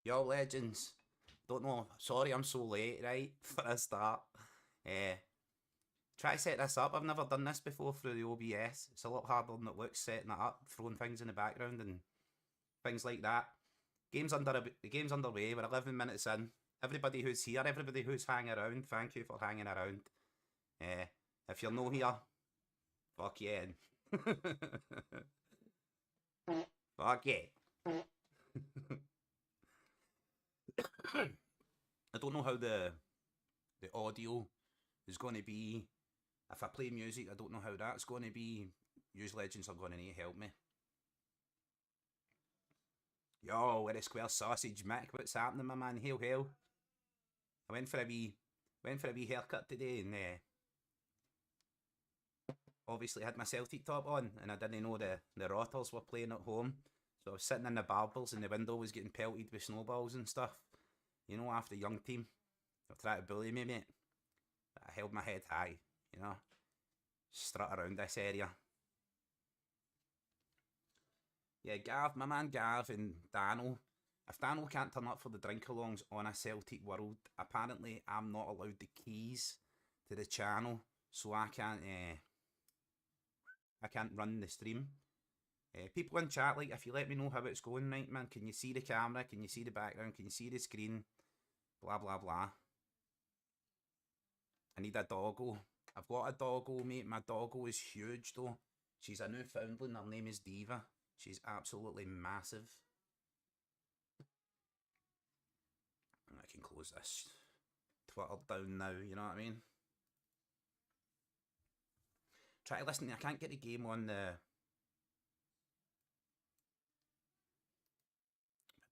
Yo, legends. Don't know. Sorry, I'm so late, right? For a start. Uh, Try to set this up. I've never done this before through the OBS. It's a lot harder than it looks setting it up, throwing things in the background and things like that. The game's underway. We're 11 minutes in. Everybody who's here, everybody who's hanging around, thank you for hanging around. Uh, if you're not here, fuck yeah. Fuck yeah. I don't know how the audio is going to be. If I play music, I don't know how that's going to be. Use Legends are going to need help me. Yo, where the square sausage, Mick? What's happening, my man? Hail, hail. I went for a wee haircut today, and obviously had my Celtic top on, and I didn't know the Rotters were playing at home. So I was sitting in the barbers, and the window was getting pelted with snowballs and stuff. You know, after the young team, they're trying to bully me, mate. But I held my head high, you know, strut around this area. Yeah, Gav, my man Gav and Dano. If Dano can't turn up for the drink-alongs on a Celtic World, apparently I'm not allowed the keys to the channel, so I can't run the stream. People in chat, like, if you let me know how it's going, right, man, can you see the camera, can you see the background, can you see the screen, blah, blah, blah. I need a doggo. I've got a doggo, mate. My doggo is huge, though. She's a Newfoundland. Her name is Diva. She's absolutely massive. I can close this Twitter down now, you know what I mean? Try to listen. I can't get the game on the...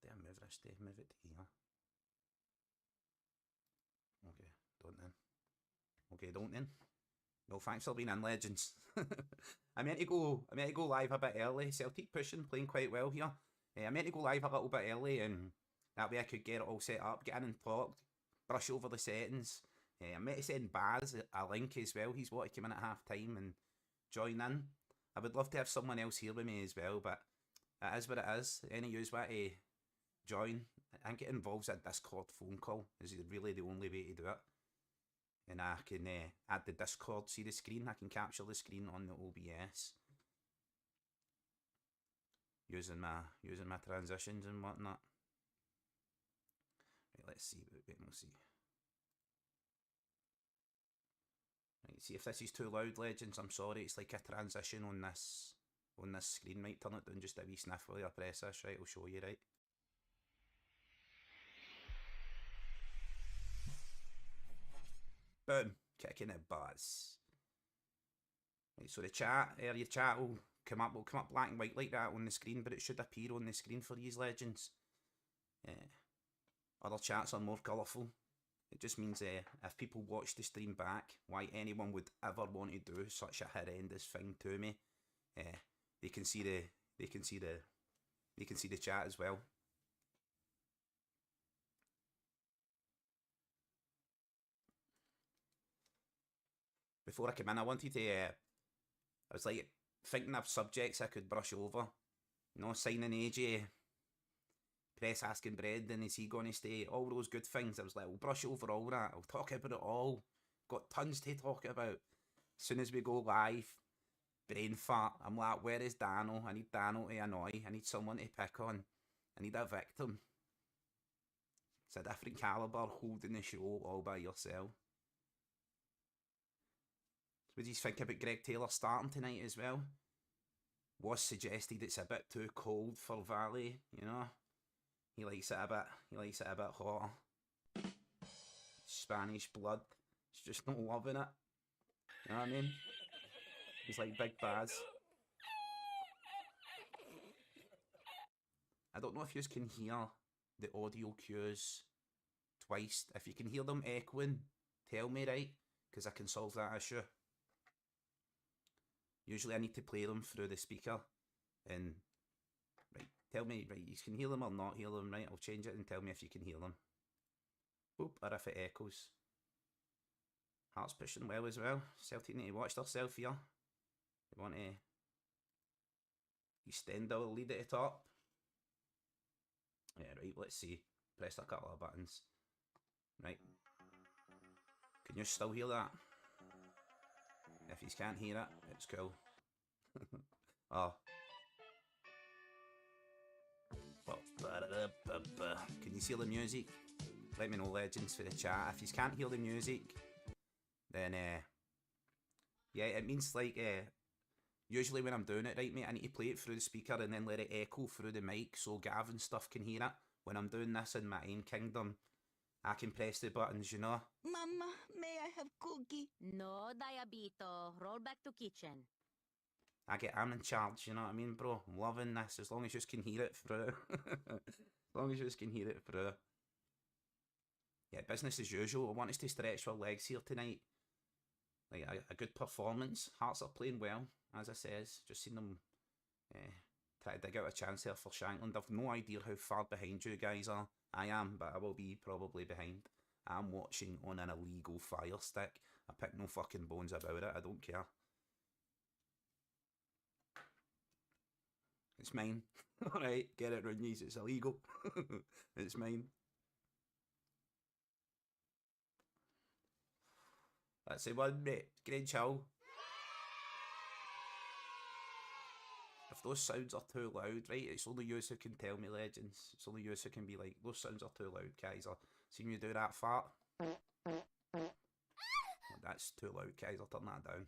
Did I move this to move it to here? Okay, don't then. Okay, don't then. No, thanks for being in, Legends. I meant to go live a bit early. Celtic pushing, playing quite well here. I meant to go live a little bit early, and that way I could get it all set up, get in and talk, brush over the settings. I meant to send Baz a link as well. He's wanted to come in at half time and join in. I would love to have someone else here with me as well, but it is what it is. Any use want to join? I think it involves a Discord phone call. Is really the only way to do it. And I can add the Discord, see the screen, I can capture the screen on the OBS using my transitions and whatnot. Right, let's see, we'll see. Right, see if this is too loud, Legends, I'm sorry, it's like a transition on this screen. Might turn it down just a wee sniff while I press this, right, I'll show you, right. Boom, kicking it buzz. Right, so the chat, your chat will come up black and white like that on the screen, but it should appear on the screen for these Legends. Other chats are more colourful. It just means if people watch the stream back, why anyone would ever want to do such a horrendous thing to me, they can see the chat as well. Before I came in, I wanted to, I was like thinking of subjects I could brush over. You know, signing AJ, press asking Brendan, is he going to stay? All those good things. I was like, we'll brush over all that. I'll talk about it all. Got tons to talk about. As soon as we go live, brain fart. I'm like, where is Dano? I need Dano to annoy. I need someone to pick on. I need a victim. It's a different calibre holding the show all by yourself. What do you think about Greg Taylor starting tonight as well? Was suggested it's a bit too cold for Valley, you know. He likes it a bit hotter. Spanish blood. He's just not loving it. You know what I mean? He's like Big Baz. I don't know if you can hear the audio cues twice. If you can hear them echoing, tell me, right? Because I can solve that issue. Usually I need to play them through the speaker. And, right, tell me, right, you can hear them or not hear them, right? I'll change it and tell me if you can hear them. Boop, or if it echoes. Hearts pushing well as well. Celtic need to watch themselves here. They want to extend our lead at the top. Yeah, right, let's see. pressed a couple of buttons. Right. Can you still hear that? If you can't hear it, it's cool. Oh. Can you hear the music? Let me know, legends, for the chat. If you can't hear the music, then yeah, it means like usually when I'm doing it, right, mate, I need to play it through the speaker and then let it echo through the mic so Gav and stuff can hear it. When I'm doing this in my own kingdom, I can press the buttons, you know. Mama, may I have cookie? No, Diabito. Roll back to kitchen. I'm in charge, you know what I mean, bro? I'm loving this, as long as you can hear it through. As long as you can hear it through. Yeah, business as usual. I want us to stretch our legs here tonight. Like, a good performance. Hearts are playing well, as I says. Just seen them try to dig out a chance there for Shankland. I've no idea how far behind you guys are. I am, but I will be probably behind. I'm watching on an illegal fire stick. I pick no fucking bones about it. I don't care. It's mine. Alright, get it, Runnies. It's illegal. It's mine. That's the one, mate. Great chill. If those sounds are too loud, right, it's only you who can tell me, legends. It's only you who can be like, those sounds are too loud, Kaiser. Seen you do that fart? That's too loud, Kaiser. Turn that down.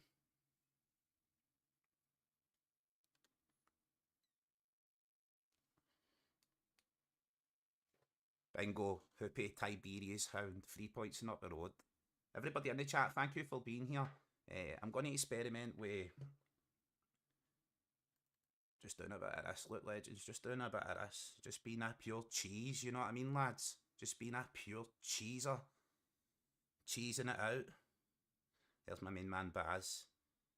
Bingo, Hoopy, Tiberius Hound, 3 points and up the road. Everybody in the chat, thank you for being here. I'm going to experiment with just doing a bit of this. Look, legends, just doing a bit of this. Just being a pure cheese, you know what I mean, lads? Just being a pure cheeser. Cheesing it out. There's my main man, Baz.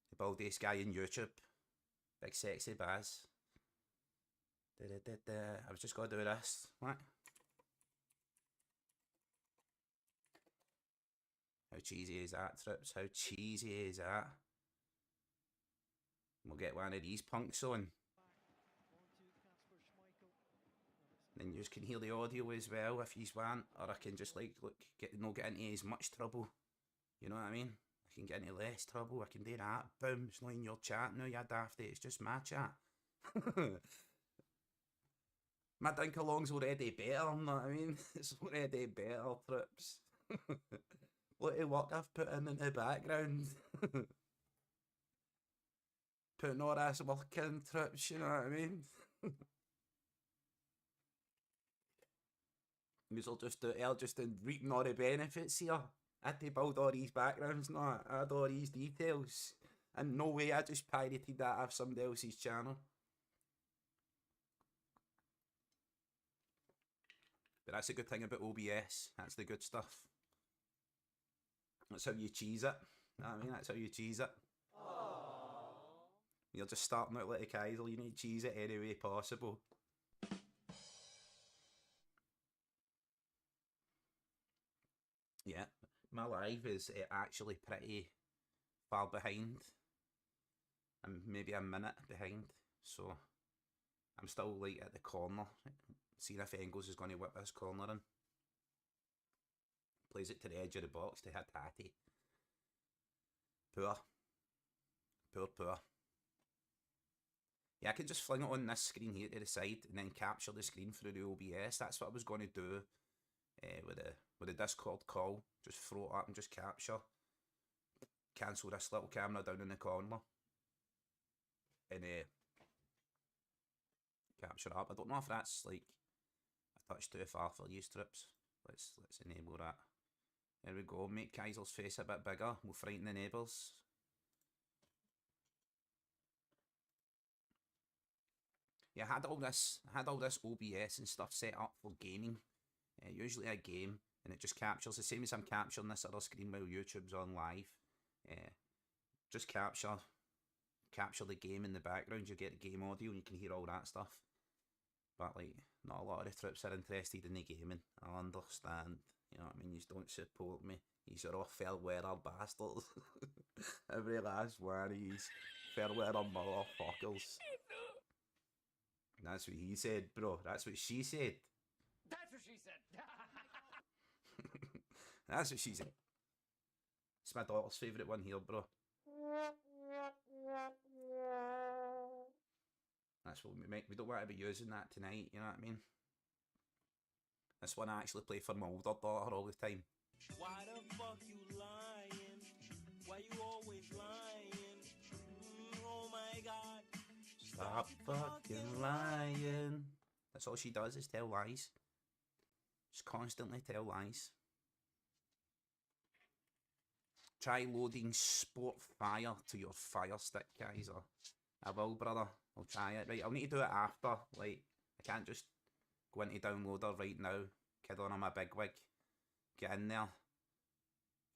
The baldiest guy in YouTube. Big sexy Baz. I was just going to do this. What? How cheesy is that, Trips? How cheesy is that? We'll get one of these punks on. Then you can hear the audio as well if you want, or I can just like not get into as much trouble. You know what I mean? I can get into less trouble. I can do that. Boom! It's not in your chat now, you dafty. It's just my chat. My DrinkAlong's already better. You know what I mean? It's already better, Trips. Look at what I've put in the background. Putting all this work in, Trips. You know what I mean? You'll just reaping all the benefits here. I had to build all these backgrounds, no, add all these details. And no way I just pirated that off somebody else's channel. But that's the good thing about OBS. That's the good stuff. That's how you cheese it. You know what I mean? That's how you cheese it. Aww. You're just starting out like a Kaiser. You need to cheese it any way possible. Yeah, my live is actually pretty far behind. I'm maybe a minute behind, so I'm still like at the corner. Seeing if Engels is going to whip this corner in. Plays it to the edge of the box to hit Hattie. Poor. Poor. Yeah, I can just fling it on this screen here to the side and then capture the screen through the OBS. That's what I was going to do with the Discord call. Just throw it up and just capture. Cancel this little camera down in the corner. And capture it up. I don't know if that's like a touch too far for these Trips. Let's enable that. There we go. Make Kaiser's face a bit bigger. We'll frighten the neighbours. Yeah, I had all this OBS and stuff set up for gaming. Usually a game, and it just captures the same as I'm capturing this other screen while YouTube's on live. Just capture the game in the background. You get the game audio and you can hear all that stuff. But like, not a lot of the Trips are interested in the gaming. I understand. You know what I mean? You don't support me. You're all fair weather bastards. Every last one of these fair weather motherfuckers. That's what he said, bro. That's what she said. That's what she she said. That's what she said. It's my daughter's favourite one here, bro. That's what we make. We don't want to be using that tonight, you know what I mean? This one I actually play for my older daughter all the time. Why the fuck you lying? Why you always lying? Oh my god. Stop fucking lying. That's all she does is tell lies. Just constantly tell lies. Try loading Sport Fire to your Fire Stick, guys. Or I will, brother. I'll try it. Right, I'll need to do it after. Like, I can't just go into downloader right now. Kid on my big wig. Get in there.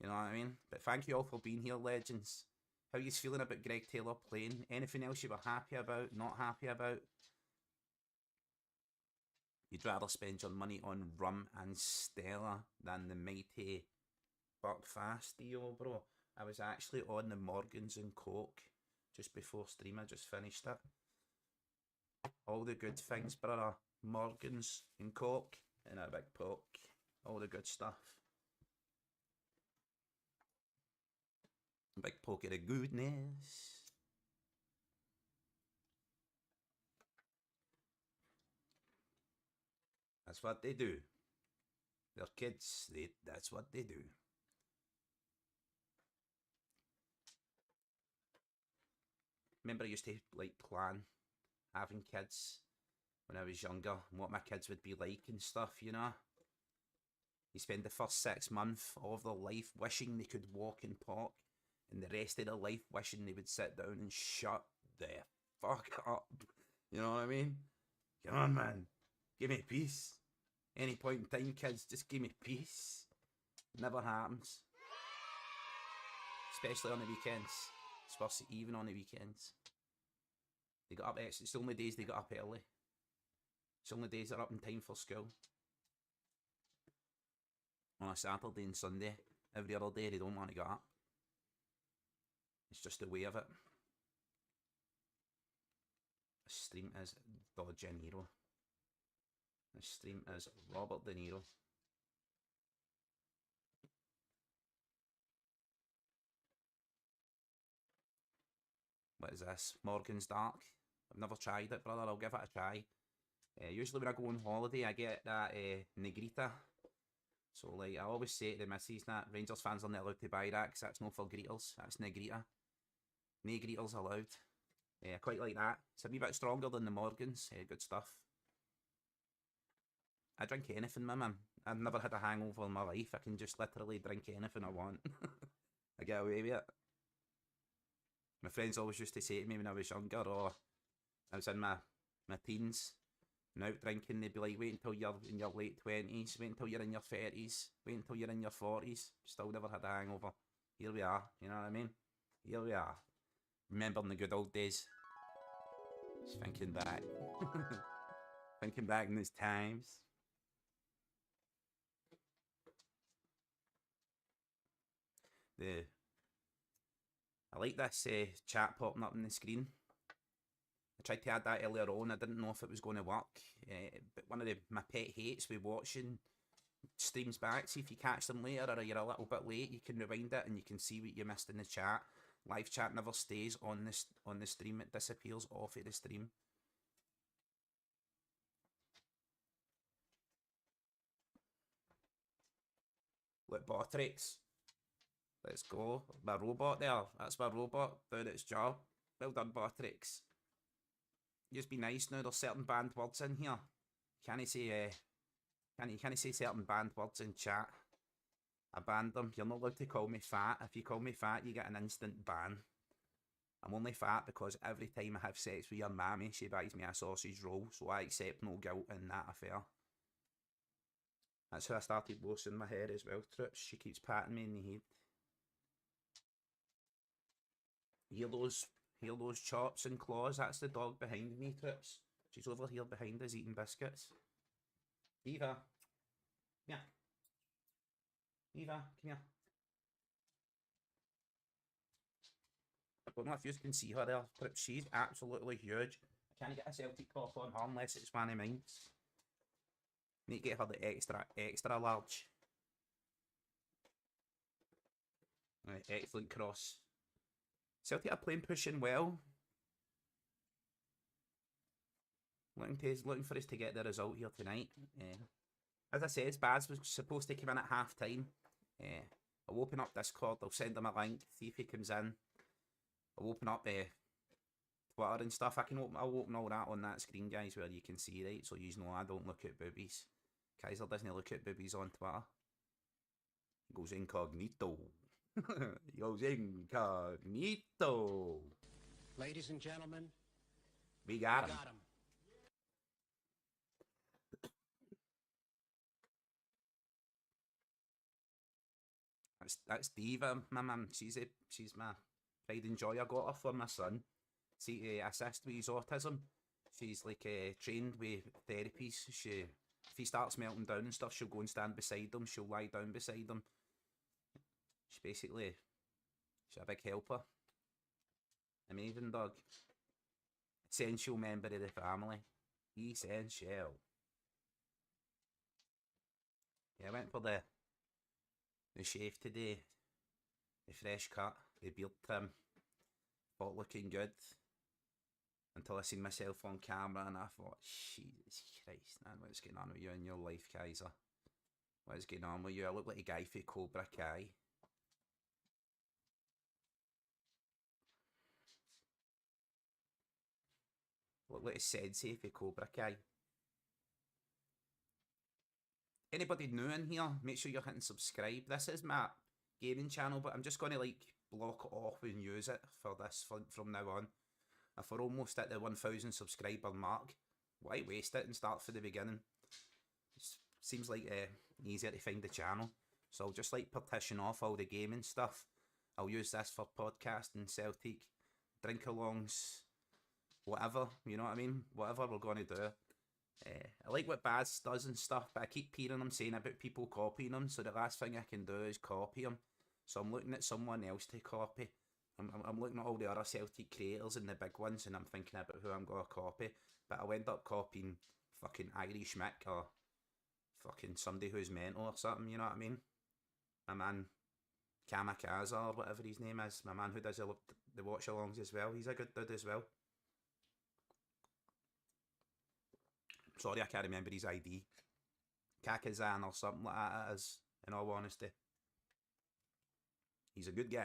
You know what I mean? But thank you all for being here, legends. How you feeling about Greg Taylor playing? Anything else you were happy about, not happy about? You'd rather spend your money on rum and Stella than the mighty Buckfast deal, bro. I was actually on the Morgans and Coke just before stream. I just finished it. All the good things, brother. Morgans and Coke and a big poke. All the good stuff. Big pocket of goodness. That's what they do. They're kids. That's what they do. Remember I used to like plan having kids when I was younger and what my kids would be like and stuff, you know? You spend the first 6 months of their life wishing they could walk and talk, and the rest of their life wishing they would sit down and shut the fuck up. You know what I mean? Come on, man. Give me peace. Any point in time, kids, just give me peace. Never happens. Especially on the weekends. It's worse even on the weekends. They got up, it's the only days they got up early. It's the only days they're up in time for school. On a Saturday and Sunday, every other day they don't want to get up. It's just the way of it. This stream is Dodge De Niro. This stream is Robert De Niro. What is this? Morgan's Dark. I've never tried it, brother. I'll give it a try. Usually when I go on holiday, I get that Negrita. So, like, I always say to the missus that Rangers fans are not allowed to buy that because that's not for greeters. That's Negrita. Negritas allowed. I quite like that. It's a wee bit stronger than the Morgans. Good stuff. I drink anything, my man. I've never had a hangover in my life. I can just literally drink anything I want. I get away with it. My friends always used to say to me when I was younger, or I was in my teens, and out drinking, they'd be like, wait until you're in your late 20s, wait until you're in your 30s, wait until you're in your 40s. Still never had a hangover. Here we are, you know what I mean? Here we are. Remembering the good old days. Just thinking back. Thinking back in those times. I like this chat popping up on the screen. I tried to add that earlier on. I didn't know if it was going to work. But one of my pet hates with watching streams back. See if you catch them later or you're a little bit late, you can rewind it and you can see what you missed in the chat. Live chat never stays on the stream. It disappears off of the stream. Look, Botrix. Let's go. My robot there. That's my robot doing its job. Well done, Botrix. Just be nice now. There's certain banned words in here. Can't say certain banned words in chat. I banned them. You're not allowed to call me fat. If you call me fat, you get an instant ban. I'm only fat because every time I have sex with your mammy, she buys me a sausage roll, so I accept no guilt in that affair. That's how I started washing my hair as well, Trips. She keeps patting me in the head. Hear those chops and claws? That's the dog behind me, Trips. She's over here behind us eating biscuits. Eva. Yeah. Eva, come here. I don't know if you can see her there, but she's absolutely huge. I can't get a Celtic top on her unless it's one of mine. Need to get her the extra large. Right, excellent cross. Celtic are playing pushing well. Looking for us to get the result here tonight. As I said, Baz was supposed to come in at half time. I'll open up Discord, I'll send him a link, see if he comes in. I'll open up Twitter and stuff. I'll open all that on that screen, guys, where you can see, right? So you know I don't look at boobies. Kaiser doesn't look at boobies on Twitter. He goes incognito. He goes incognito. Ladies and gentlemen, We got him. That's Diva, my mum. She's my pride and joy. I got her for my son. See, to assist with his autism. She's like trained with therapies. If he starts melting down and stuff, she'll go and stand beside him. She'll lie down beside him. She's a big helper. Amazing dog. Essential member of the family. Essential. Yeah, I went for the shave today. The fresh cut. The beard trim. Thought looking good. Until I seen myself on camera and I thought, Jesus Christ, man, what's going on with you in your life, Kaiser? What is going on with you? I look like a guy for Cobra Kai. Look like a sensei for Cobra Kai. Anybody new in here, make sure you're hitting subscribe. This is my gaming channel, but I'm just going to like block it off and use it for this from now on. If we're almost at the 1,000 subscriber mark, why waste it and start from the beginning? It seems like easier to find the channel. So I'll just like partition off all the gaming stuff. I'll use this for podcasting, Celtic, drink-alongs, whatever, you know what I mean? Whatever we're going to do. I like what Baz does and stuff, but I keep hearing him saying about people copying him, so the last thing I can do is copy him. So I'm looking at someone else to copy. I'm looking at all the other Celtic creators and the big ones, and I'm thinking about who I'm going to copy. But I'll end up copying fucking Irish Mick or fucking somebody who's mental or something, you know what I mean? My man Kamikaze or whatever his name is. My man who does the watch-alongs as well. He's a good dude as well. Sorry, I can't remember his ID. Kakazan or something like that it is, in all honesty. He's a good guy.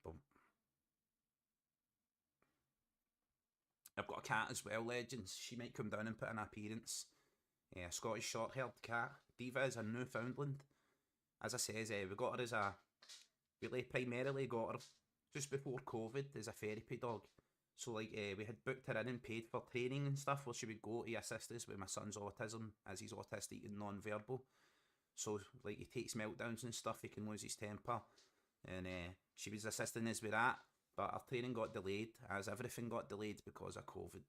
Boom. I've got a cat as well, legends. She might come down and put in an appearance. Yeah, a Scottish short-haired cat. Diva is a Newfoundland. As I says, we got her as a... Really, primarily got her just before COVID as a therapy dog. So like we had booked her in and paid for training and stuff where she would go to assist us with my son's autism, as he's autistic and non-verbal. So like he takes meltdowns and stuff, he can lose his temper. And she was assisting us with that, but our training got delayed, as everything got delayed because of COVID.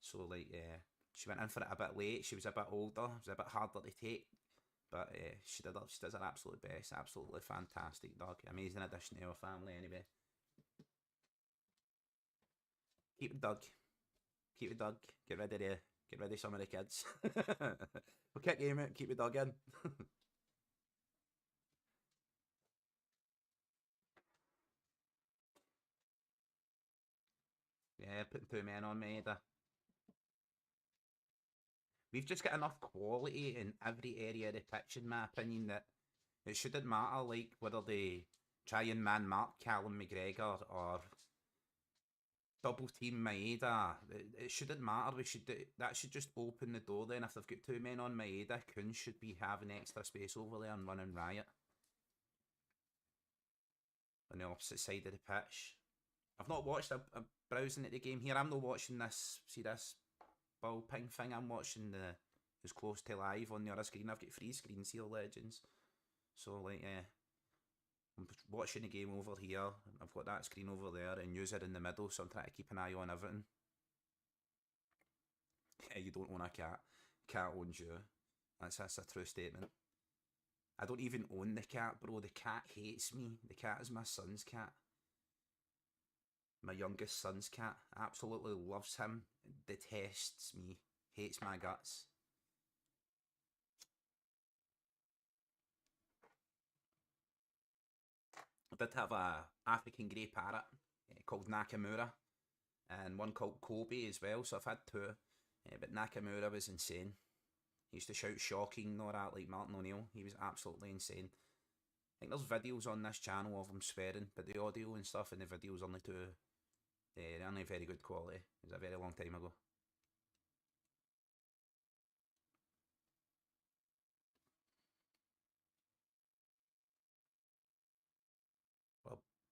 So like she went in for it a bit late, she was a bit older, it was a bit harder to take. But she does her absolute best, absolutely fantastic dog, amazing addition to our family anyway. Keep the dog. Keep the dog. Get rid of some of the kids. We'll kick him out, keep the dog in. Yeah, putting 2 men on me either. We've just got enough quality in every area of the pitch, in my opinion, that it shouldn't matter like whether they try and man mark Callum McGregor or double team Maeda. It shouldn't matter. That should just open the door then. If they've got 2 men on Maeda, Kun should be having extra space over there and running riot on the opposite side of the pitch. I've not watched. I'm browsing at the game here. I'm not watching this. See this ball ping thing? I'm watching the as close to live on the other screen. I've got 3 screens here, legends. So like, I'm watching the game over here. I've got that screen over there and use it in the middle. So I'm trying to keep an eye on everything. Yeah, you don't own a cat. Cat owns you. That's a true statement. I don't even own the cat, bro. The cat hates me. The cat is my son's cat. My youngest son's cat. Absolutely loves him. detests me, hates my guts. I did have a African grey parrot called Nakamura, and one called Kobe as well, so I've had two. But Nakamura was insane. He used to shout shocking and all that like Martin O'Neill. He was absolutely insane. I think there's videos on this channel of him swearing, but the audio and stuff in the videos only they're only very good quality. It was a very long time ago.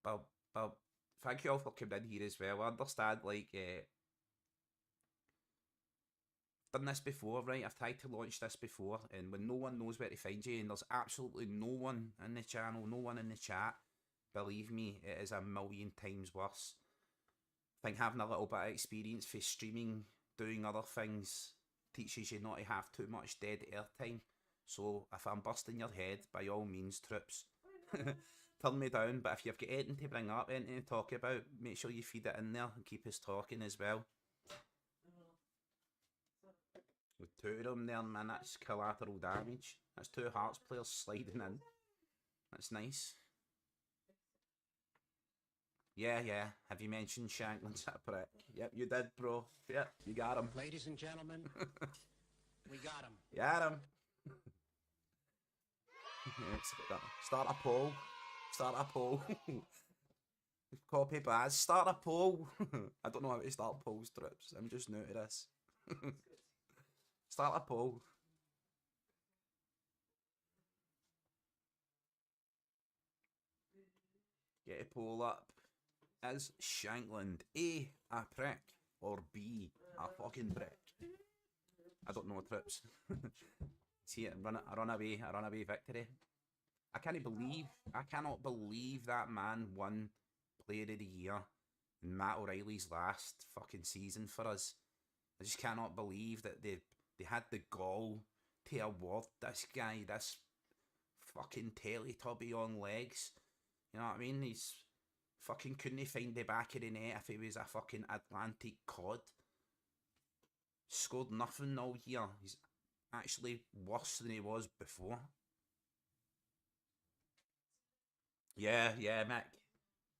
Well, thank you all for coming in here as well. I understand, like, done this before, right? I've tried to launch this before, and when no one knows where to find you, and there's absolutely no one in the channel, no one in the chat, believe me, it is a million times worse. I think having a little bit of experience for streaming, doing other things, teaches you not to have too much dead airtime. So if I'm busting your head, by all means, troops, turn me down. But if you've got anything to bring up, anything to talk about, make sure you feed it in there and keep us talking as well. With two of them there, man, that's collateral damage. That's two Hearts players sliding in. That's nice. Yeah. Have you mentioned Shanklin's a prick? Yep, you did, bro. Yep, you got him. Ladies and gentlemen, we got him. Got him. Start a poll. Start a poll. Copy Baz. Start a poll. I don't know how to start polls, trips. I'm just new to this. Start a poll. Get a poll up. Is Shankland A, a prick, or B, a fucking prick? I don't know, trips. See it, a runaway victory. I cannot believe that man won Player of the Year in Matt O'Reilly's last fucking season for us. I just cannot believe that they had the gall to award this guy this fucking Teletubby on legs. You know what I mean? He's fucking couldn't find the back of the net if he was a fucking Atlantic cod. Scored nothing all year. He's actually worse than he was before. Yeah, Mick.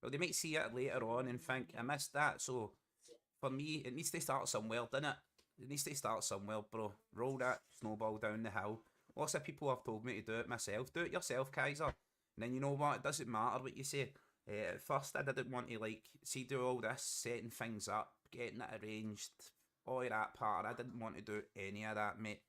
Well, they might see it later on and think, I missed that. So, for me, it needs to start somewhere, doesn't it? It needs to start somewhere, bro. Roll that snowball down the hill. Lots of people have told me to do it myself. Do it yourself, Kaiser. And then you know what? It doesn't matter what you say. At first, I didn't want to, like, do all this, setting things up, getting it arranged, all of that part. I didn't want to do any of that, mate.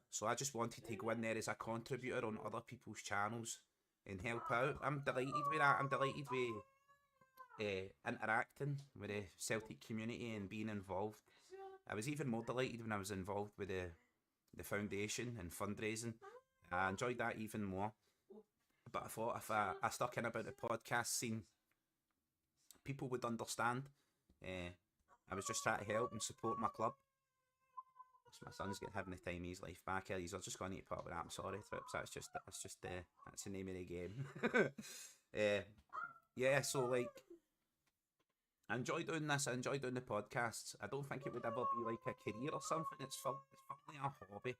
So I just wanted to go in there as a contributor on other people's channels and help out. I'm delighted with that. I'm delighted with interacting with the Celtic community and being involved. I was even more delighted when I was involved with the foundation and fundraising. I enjoyed that even more. But I thought if I stuck in about the podcast scene, people would understand. I was just trying to help and support my club. My son's having the time of his life back here. He's just going to put up with that. I'm sorry, trips. That's the name of the game. Yeah. So like, I enjoy doing this. I enjoy doing the podcasts. I don't think it would ever be like a career or something. It's probably a hobby.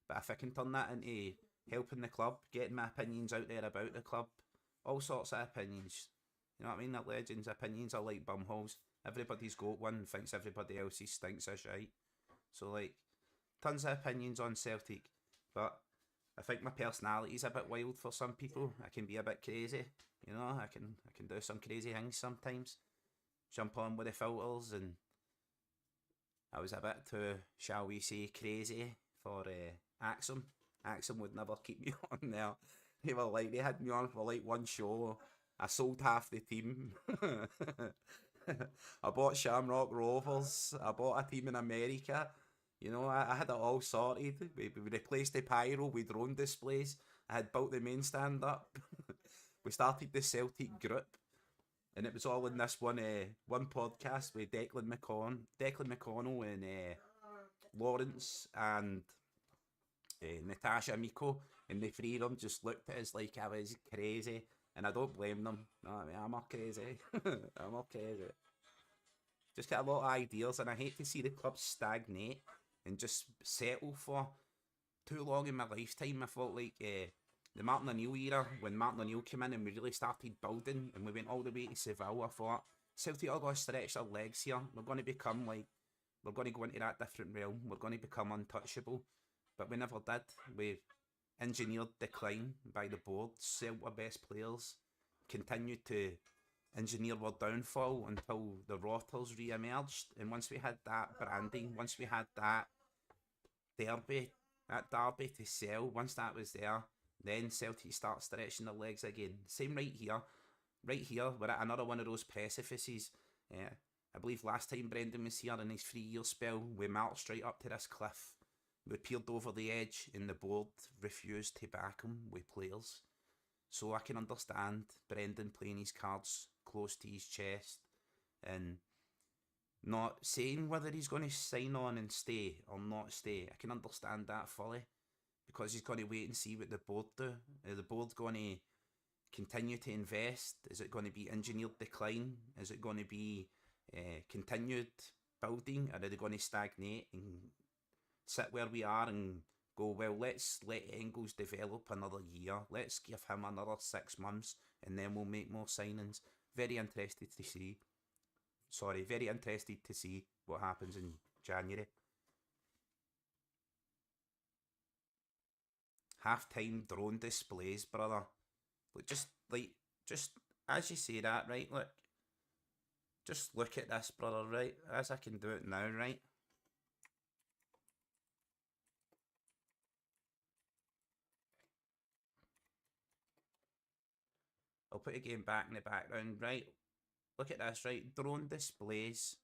But if I can turn that into helping the club, getting my opinions out there about the club, all sorts of opinions. You know what I mean? The legends' opinions are like bumholes. Everybody's got one and thinks everybody else's stinks of shite. So like, tons of opinions on Celtic, but I think my personality's a bit wild for some people. I can be a bit crazy, you know. I can do some crazy things sometimes. Jump on with the filters, and I was a bit too, shall we say, crazy for Axum. Axum would never keep me on there. They had me on for like one show. I sold half the team. I bought Shamrock Rovers. I bought a team in America. You know, I had it all sorted. We replaced the pyro with drone displays. I had built the main stand up. We started the Celtic group. And it was all in this one podcast with Declan McConnell and Lawrence and Natasha Miko. And the three of them just looked at us like I was crazy. And I don't blame them. No, I mean, I'm not crazy. I'm not crazy. Just get a lot of ideas, and I hate to see the club stagnate and just settle for too long in my lifetime. I felt like the Martin O'Neill era, when Martin O'Neill came in and we really started building and we went all the way to Seville, I thought, Celtic are going to stretch their legs here. We're going to become like, we're going to go into that different realm. We're going to become untouchable. But we never did. We engineered decline by the board, sold our best players, continued to engineer our downfall until the Rotters re-emerged. And once we had that branding, once we had that derby to sell, once that was there, then Celtic start stretching their legs again. Same right here. Right here, we're at another one of those precipices. I believe last time Brendan was here in his 3-year spell, we marched right up to this cliff. We peered over the edge and the board refused to back him with players. So I can understand Brendan playing his cards close to his chest and not saying whether he's going to sign on and stay or not stay. I can understand that fully because he's going to wait and see what the board do. Is the board going to continue to invest? Is it going to be engineered decline? Is it going to be continued building? Or are they going to stagnate and sit where we are and go, well, let's let Engels develop another year. Let's give him another 6 months and then we'll make more signings. Very interested to see. Very interested to see what happens in January. Half-time drone displays, brother. Just as you say that, right? Look, just look at this, brother, right? As I can do it now, right? I'll put a game back in the background, right? Look at this, right? Drone displays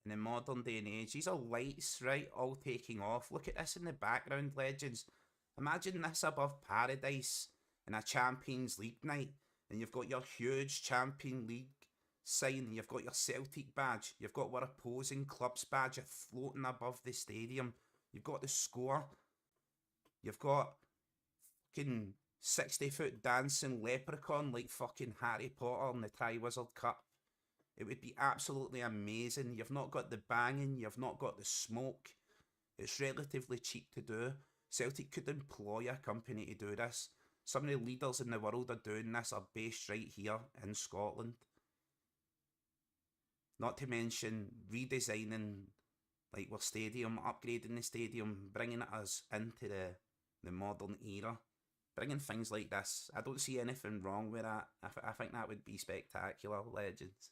in the modern day and age. These are lights, right? All taking off. Look at this in the background, legends. Imagine this above Paradise in a Champions League night. And you've got your huge Champions League sign. You've got your Celtic badge. You've got our opposing club's badge floating above the stadium. You've got the score. You've got fucking 60-foot dancing leprechaun like fucking Harry Potter in the Triwizard Cup. It would be absolutely amazing. You've not got the banging. You've not got the smoke. It's relatively cheap to do. Celtic could employ a company to do this. Some of the leaders in the world are doing this are based right here in Scotland. Not to mention redesigning like our stadium, upgrading the stadium, bringing us into the modern era. Bringing things like this. I don't see anything wrong with that. I think that would be spectacular, legends.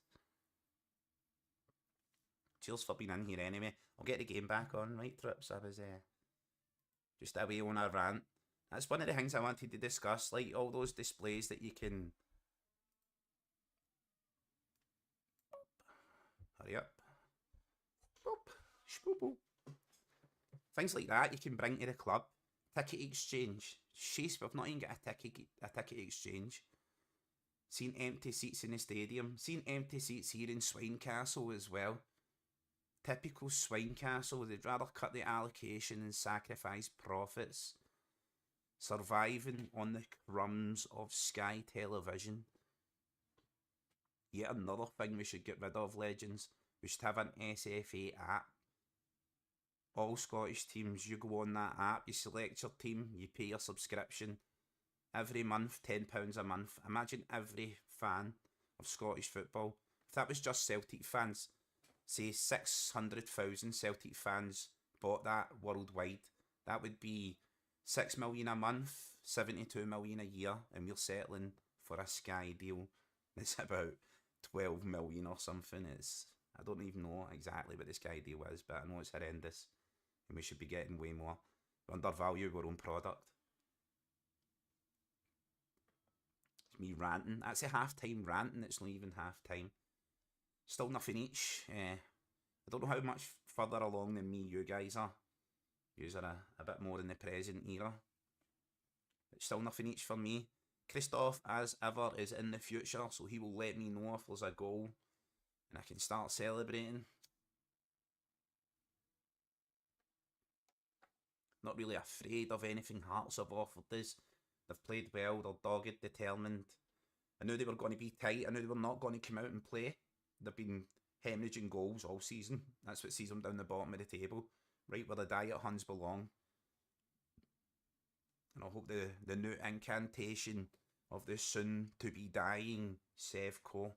Cheers for being in here anyway. I'll get the game back on, right, Trips? I was just away on a rant. That's one of the things I wanted to discuss, like all those displays that you can... Hurry up. Boop. Boop. Things like that you can bring to the club. Ticket exchange. Sheesh, we've not even got a ticket exchange. Seen empty seats in the stadium. Seen empty seats here in Swinecastle as well. Typical Swinecastle. They'd rather cut the allocation and sacrifice profits. Surviving on the crumbs of Sky Television. Yet another thing we should get rid of, legends. We should have an SFA app. All Scottish teams, you go on that app, you select your team, you pay your subscription. Every month, £10 a month. Imagine every fan of Scottish football. If that was just Celtic fans, say 600,000 Celtic fans bought that worldwide, that would be 6 million a month, 72 million a year, and we're settling for a Sky deal. It's about 12 million or something. I don't even know exactly what the Sky deal is, but I know it's horrendous. And we should be getting way more. We undervalue our own product. It's me ranting. That's a half-time ranting. It's not even half-time. Still nothing each. I don't know how much further along than me you guys are. Yous are a bit more in the present era. But still nothing each for me. Christoph, as ever, is in the future, so he will let me know if there's a goal. And I can start celebrating. Not really afraid of anything Hearts have offered us. They've played well, they're dogged, determined. I knew they were going to be tight, I knew they were not going to come out and play. They've been hemorrhaging goals all season. That's what sees them down the bottom of the table, right where the diet Huns belong. And I hope the new incantation of the soon-to-be dying Sevco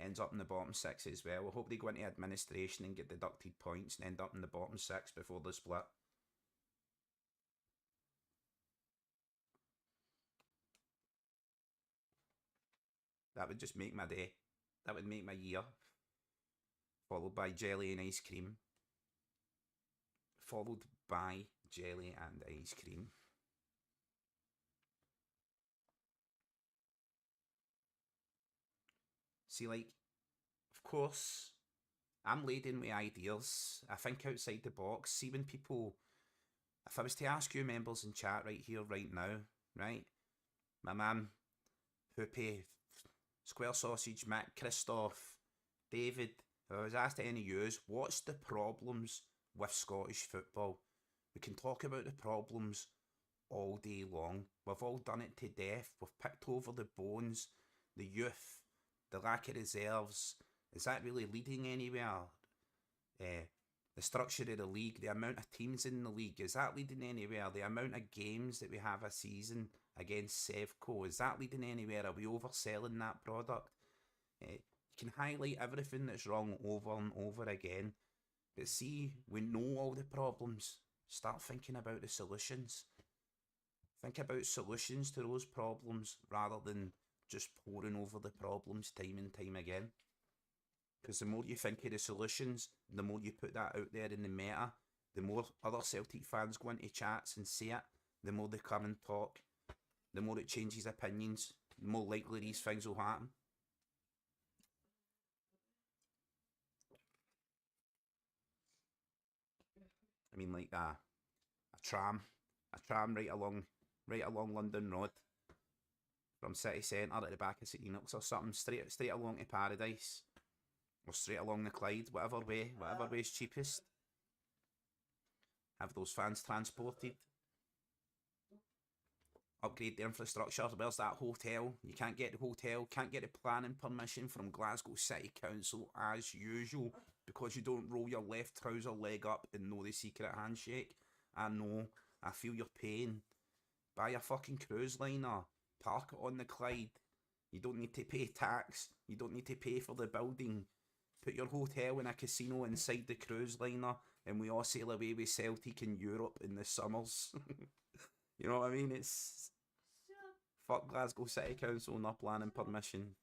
ends up in the bottom 6 as well. I hope they go into administration and get deducted points and end up in the bottom 6 before the split. That would just make my day. That would make my year. Followed by jelly and ice cream. Followed by jelly and ice cream. See, like, of course, I'm laden with ideas. I think outside the box. See, when people, if I was to ask you members in chat right here, right now, right? My man, Hoopy, Square Sausage, Matt, Christoph, David, if I was asked any of yous, what's the problems with Scottish football? We can talk about the problems all day long. We've all done it to death. We've picked over the bones, the youth, the lack of reserves. Is that really leading anywhere? The structure of the league, the amount of teams in the league, is that leading anywhere? The amount of games that we have a season against Sevco, is that leading anywhere? Are we overselling that product? You can highlight everything that's wrong over and over again, but see, we know all the problems. Start thinking about the solutions. Think about solutions to those problems rather than just pouring over the problems time and time again. Because the more you think of the solutions, the more you put that out there in the meta, the more other Celtic fans go into chats and say it, the more they come and talk, the more it changes opinions, the more likely these things will happen. I mean, like a tram right along London Road, from city centre at the back of St Enoch's or something, straight along to Paradise, or straight along the Clyde, whatever way's cheapest. Have those fans transported. Upgrade the infrastructure. Where's that hotel? You can't get the hotel, can't get the planning permission from Glasgow City Council as usual, because you don't roll your left trouser leg up and know the secret handshake. I know, I feel your pain. Buy a fucking cruise liner. Park it on the Clyde. You don't need to pay tax. You don't need to pay for the building. Put your hotel in a casino inside the cruise liner and we all sail away with Celtic in Europe in the summers. You know what I mean? It's... Fuck Glasgow City Council and their planning permission.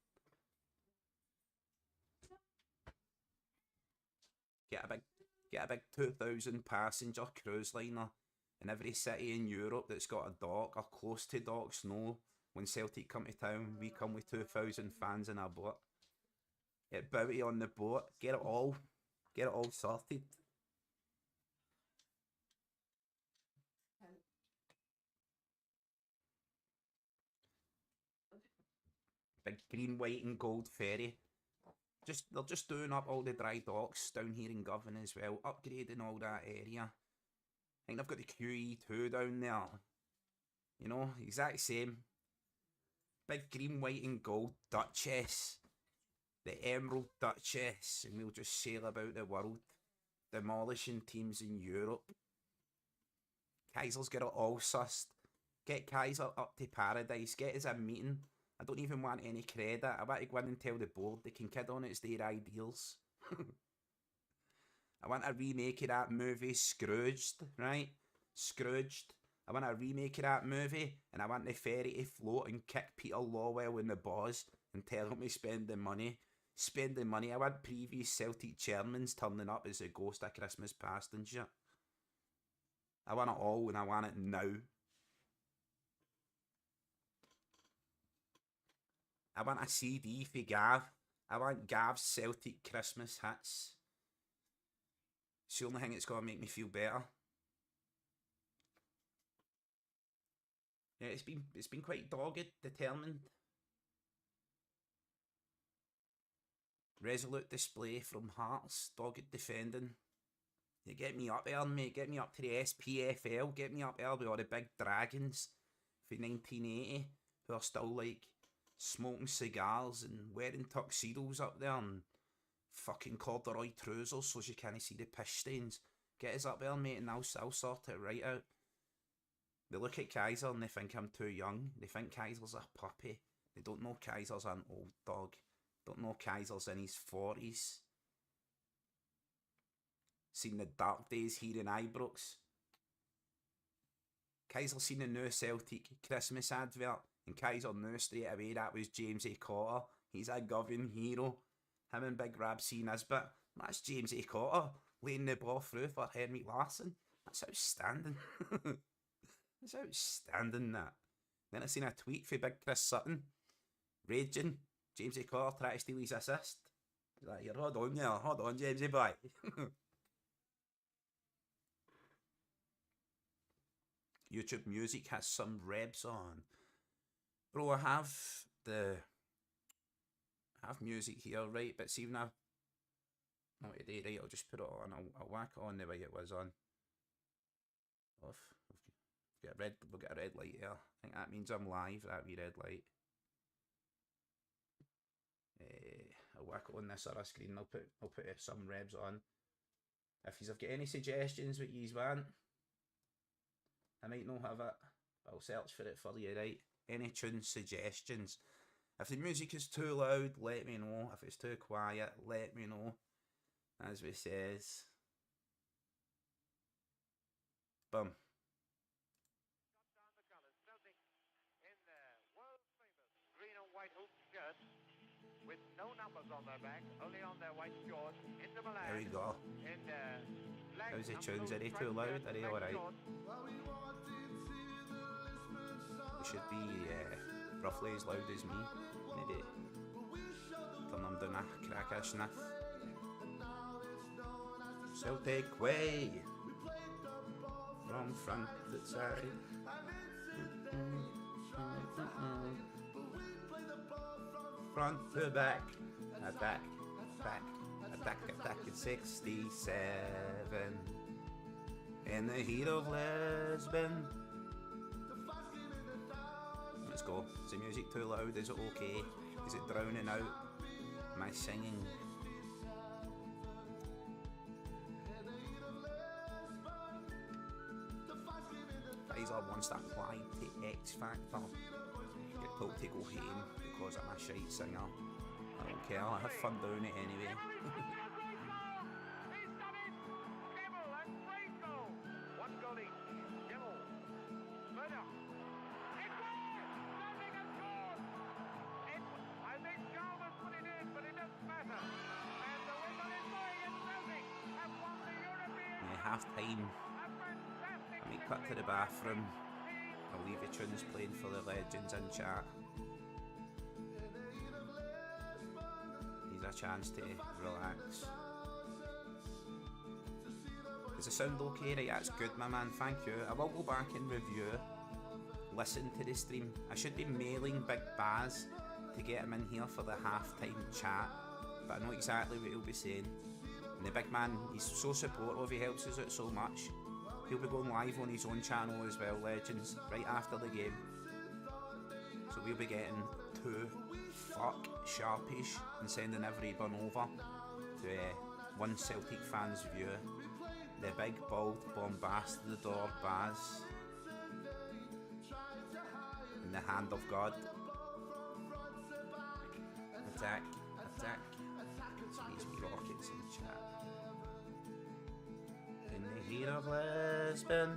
Get a big 2,000 passenger cruise liner in every city in Europe that's got a dock or close to docks. No, when Celtic come to town, we come with 2,000 fans in our boat. Get Bouty on the boat. Get it all sorted. Big green, white and gold ferry. They're just doing up all the dry docks down here in Govan as well, upgrading all that area. I think they've got the QE2 down there. You know, exact same. Big green, white and gold Duchess. The Emerald Duchess. And we'll just sail about the world, demolishing teams in Europe. Kaiser's got it all sussed. Get Kaiser up to Paradise. Get us a meeting. I don't even want any credit. I want to go in and tell the board they can kid on it's their ideals. I want a remake of that movie, Scrooged, right? Scrooged. I want a remake of that movie, and I want the ferry to float and kick Peter Lawwell in the balls and tell him to spend the money. Spend the money. I want previous Celtic chairmans turning up as a ghost of Christmas past and shit. I want it all, and I want it now. I want a CD for Gav. I want Gav's Celtic Christmas hits. It's the only thing that's going to make me feel better. Yeah, it's been quite dogged, determined. Resolute display from Hearts, dogged defending. You get me up there, mate. Get me up to the SPFL. Get me up there with all the big dragons for 1980 who are still like smoking cigars and wearing tuxedos up there and fucking corduroy trousers so you can't see the piss stains. Get us up there, mate, and I'll sort it right out. They look at Kaiser and they think I'm too young. They think Kaiser's a puppy. They don't know Kaiser's an old dog. Don't know Kaiser's in his 40s. Seen the dark days here in Ibrox. Kaiser seen the new Celtic Christmas advert, and Kaiser knew straight away that was James A. Cotter. He's a Govan hero. Him and Big Rab seen us, but that's James A. Cotter laying the ball through for Henrik Larsson. That's outstanding. That's outstanding, that. Then I seen a tweet for Big Chris Sutton, raging. James A. Cotter tried to steal his assist. He's like, here, hold on, Jamesy boy. YouTube Music has some rebs on. Bro, I have music here, right? But see, when not today, right? I'll just put it on. I'll whack it on the way it was on. Off. We'll get a red light here. I think that means I'm live. That wee red light. I'll whack it on this other screen. I'll put some rebs on. If you've got any suggestions what yous want, I might not have it. I'll search for it for you, right? Any tune suggestions. If the music is too loud, let me know. If it's too quiet, let me know. As we says. Boom. Celtic in their world famous green and white hoop shirt with no numbers on their back, only on their white shorts. Into Milan. There we go. In their black How's the and tunes? blue Are they striped too loud? shirt, Are they black alright? shorts. They should be roughly as loud as me. Maybe turn them down a crack a sniff. Celtic way. From front to side. Front to back. Attack at 67. In the heat of Lisbon. Let's go. Is the music too loud? Is it okay? Is it drowning out my singing? Kaiser wants to apply to X Factor. Get told to go home because I'm a shite singer. I don't care, I have fun doing it anyway. Half time. I may cut to the bathroom. I'll leave the tunes playing for the legends in chat. Needs a chance to relax. Does the sound okay? Right, that's good, my man, thank you. I will go back and review, listen to the stream. I should be mailing Big Baz to get him in here for the halftime chat, but I know exactly what he'll be saying. And the big man, he's so supportive, he helps us out so much. He'll be going live on his own channel as well, legends, right after the game. So we'll be getting 2 fuck sharpish and sending everyone over to one Celtic fan's view. The big, bald, bombasted Baz in the hand of God. Attack. These wee rockets in chat. In the heat of Lisbon.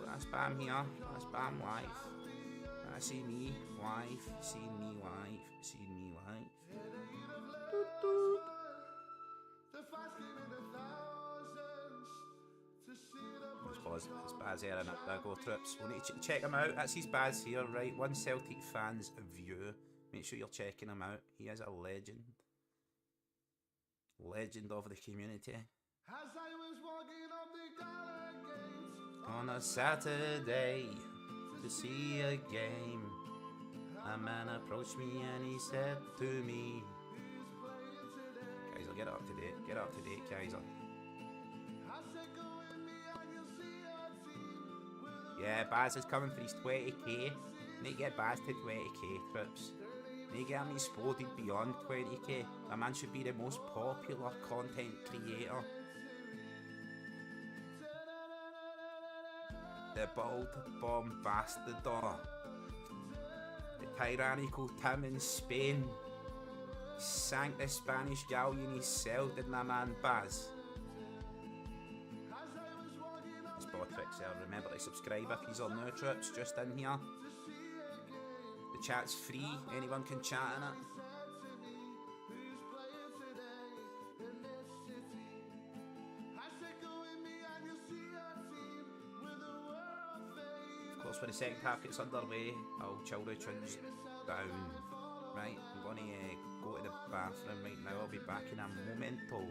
That's Bam here. That's Bam live. I see me live. See me live. Doot, doot. It's Baz here and there go trips. We'll need to check him out. That's his Baz here, right? One Celtic fan's view. Make sure you're checking him out. He is a legend. Legend of the community. As I was walking up the Gala gates On a Saturday to see a game, a man approached me and he said to me, Kaiser, get up to date, Kaiser. Yeah, Baz is coming for his 20k. Need to get Baz to 20k trips. They get him exploded beyond 20k. The man should be the most popular content creator. The bald bombastador. The tyrannical Tim in Spain. Sank the Spanish galleon he sailed in the man Baz. Spotfix there. Remember to subscribe if he's on new trips just in here. The chat's free, anyone can chat in it. Of course, when the second half gets underway, I'll chill the tunes down. Right, I'm going to go to the bathroom right now. I'll be back in a momento.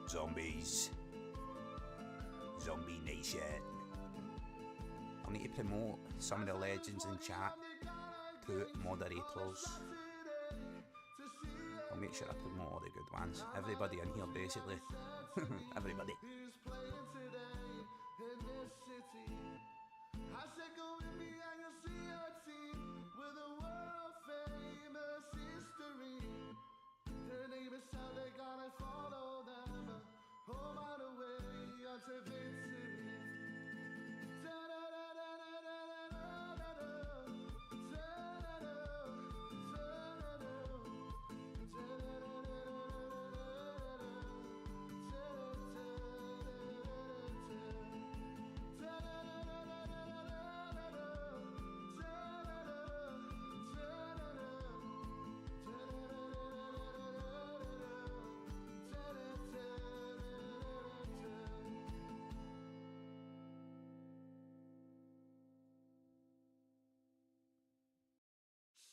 Zombies. Zombie Nation. I need to promote some of the legends in chat to moderators. I'll make sure I promote all the good ones. Everybody in here basically. Everybody.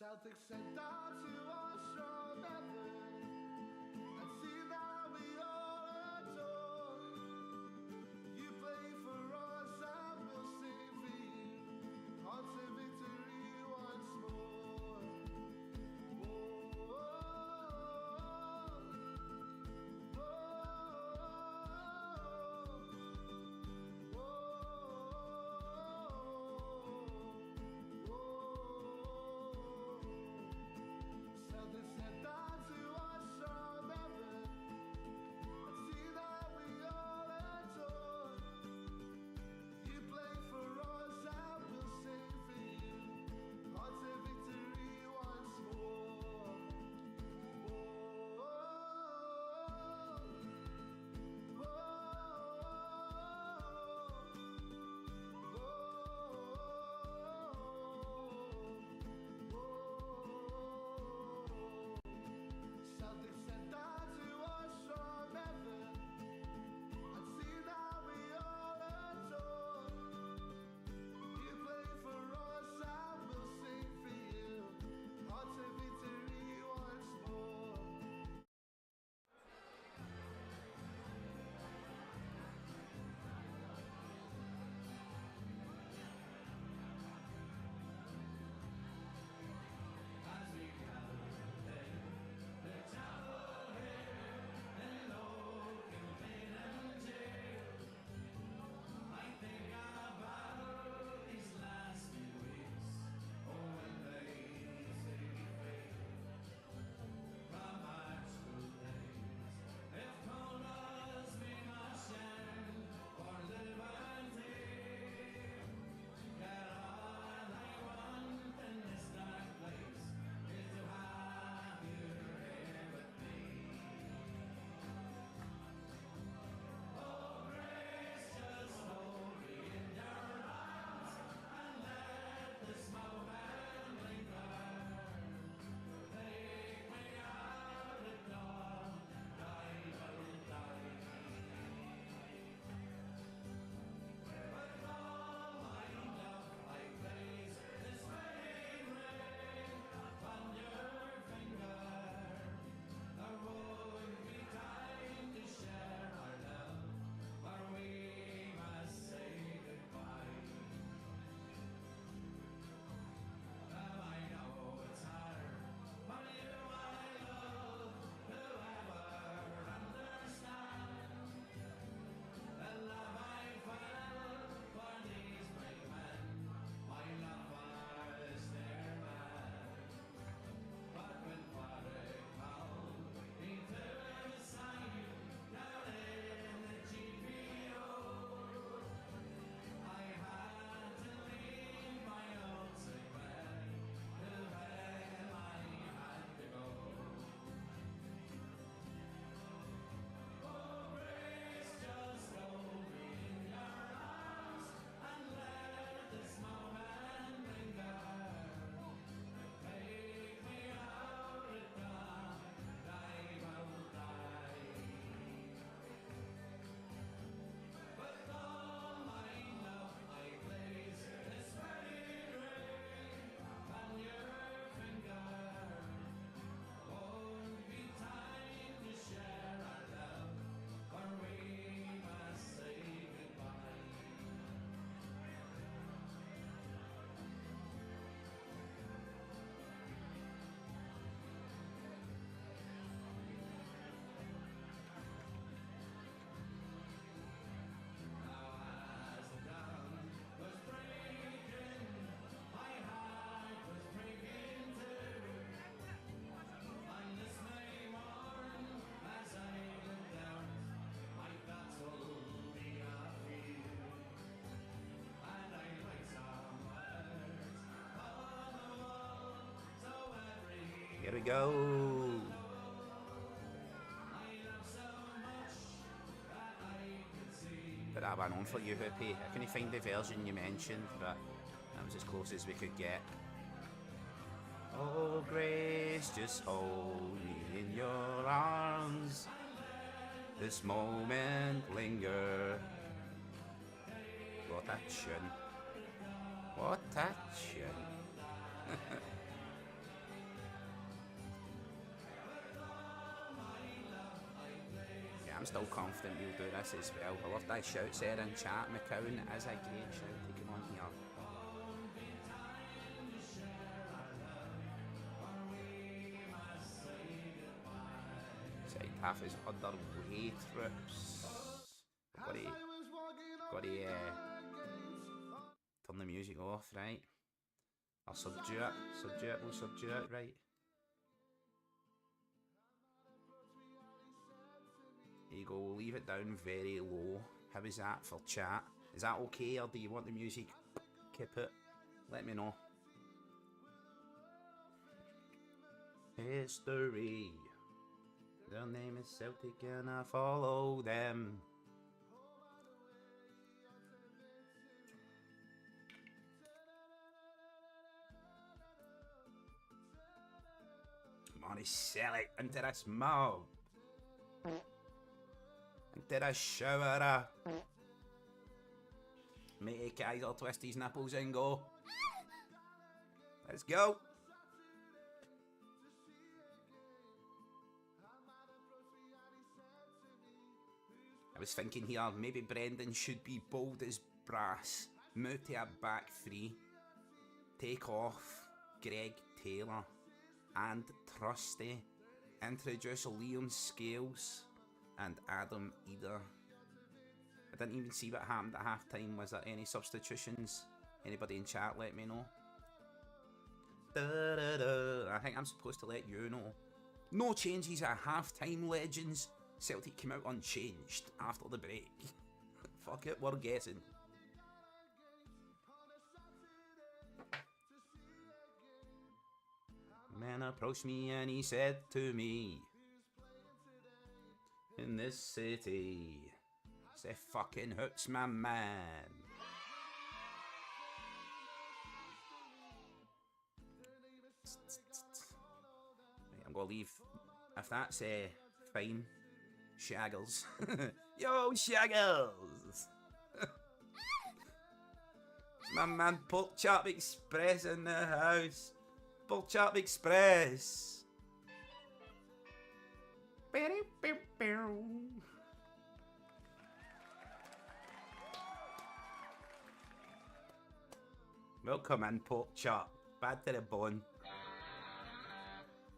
Celtic sent down to our strong method and see that we all adore. You play for us and we'll sing for you until victory once more. Whoa, Here we go. Put that one on for you, Hoopy. I couldn't find the version you mentioned, but that was as close as we could get. Oh, Grace, just hold me in your arms. This moment linger. What a tune. What a tune. Yeah, I'm still confident we'll do this as well. I love that shouts there in chat. McCowan is a great shout to come on here. Second half is underway, troops. Got to turn the music off, right? I'll subdue it, we'll subdue it, right? There you go, we'll leave it down very low. How is that for chat? Is that okay, or do you want the music keep it? Let me know. History. Their name is Celtic and I follow them. Money sell it into this mob. Into this shower. Matey Kaiser twist his nipples and go. Let's go. I was thinking here, maybe Brendan should be bold as brass, move to a back three, take off Greg Taylor and Trusty, introduce Liam Scales and Adam Eder. I didn't even see what happened at half time. Was there any substitutions? Anybody in chat let me know. I think I'm supposed to let you know. No changes at half time, legends. Celtic came out unchanged after the break. Fuck it, we're guessing. Man approached me and he said to me, in this city, say fucking hooks, my man. Right, I'm gonna leave. If that's fine, Shaggles. Yo, Shaggles! My man Pork Chop Express in the house. Pork Chop Express. Welcome in, Pork Chop. Bad to the bone.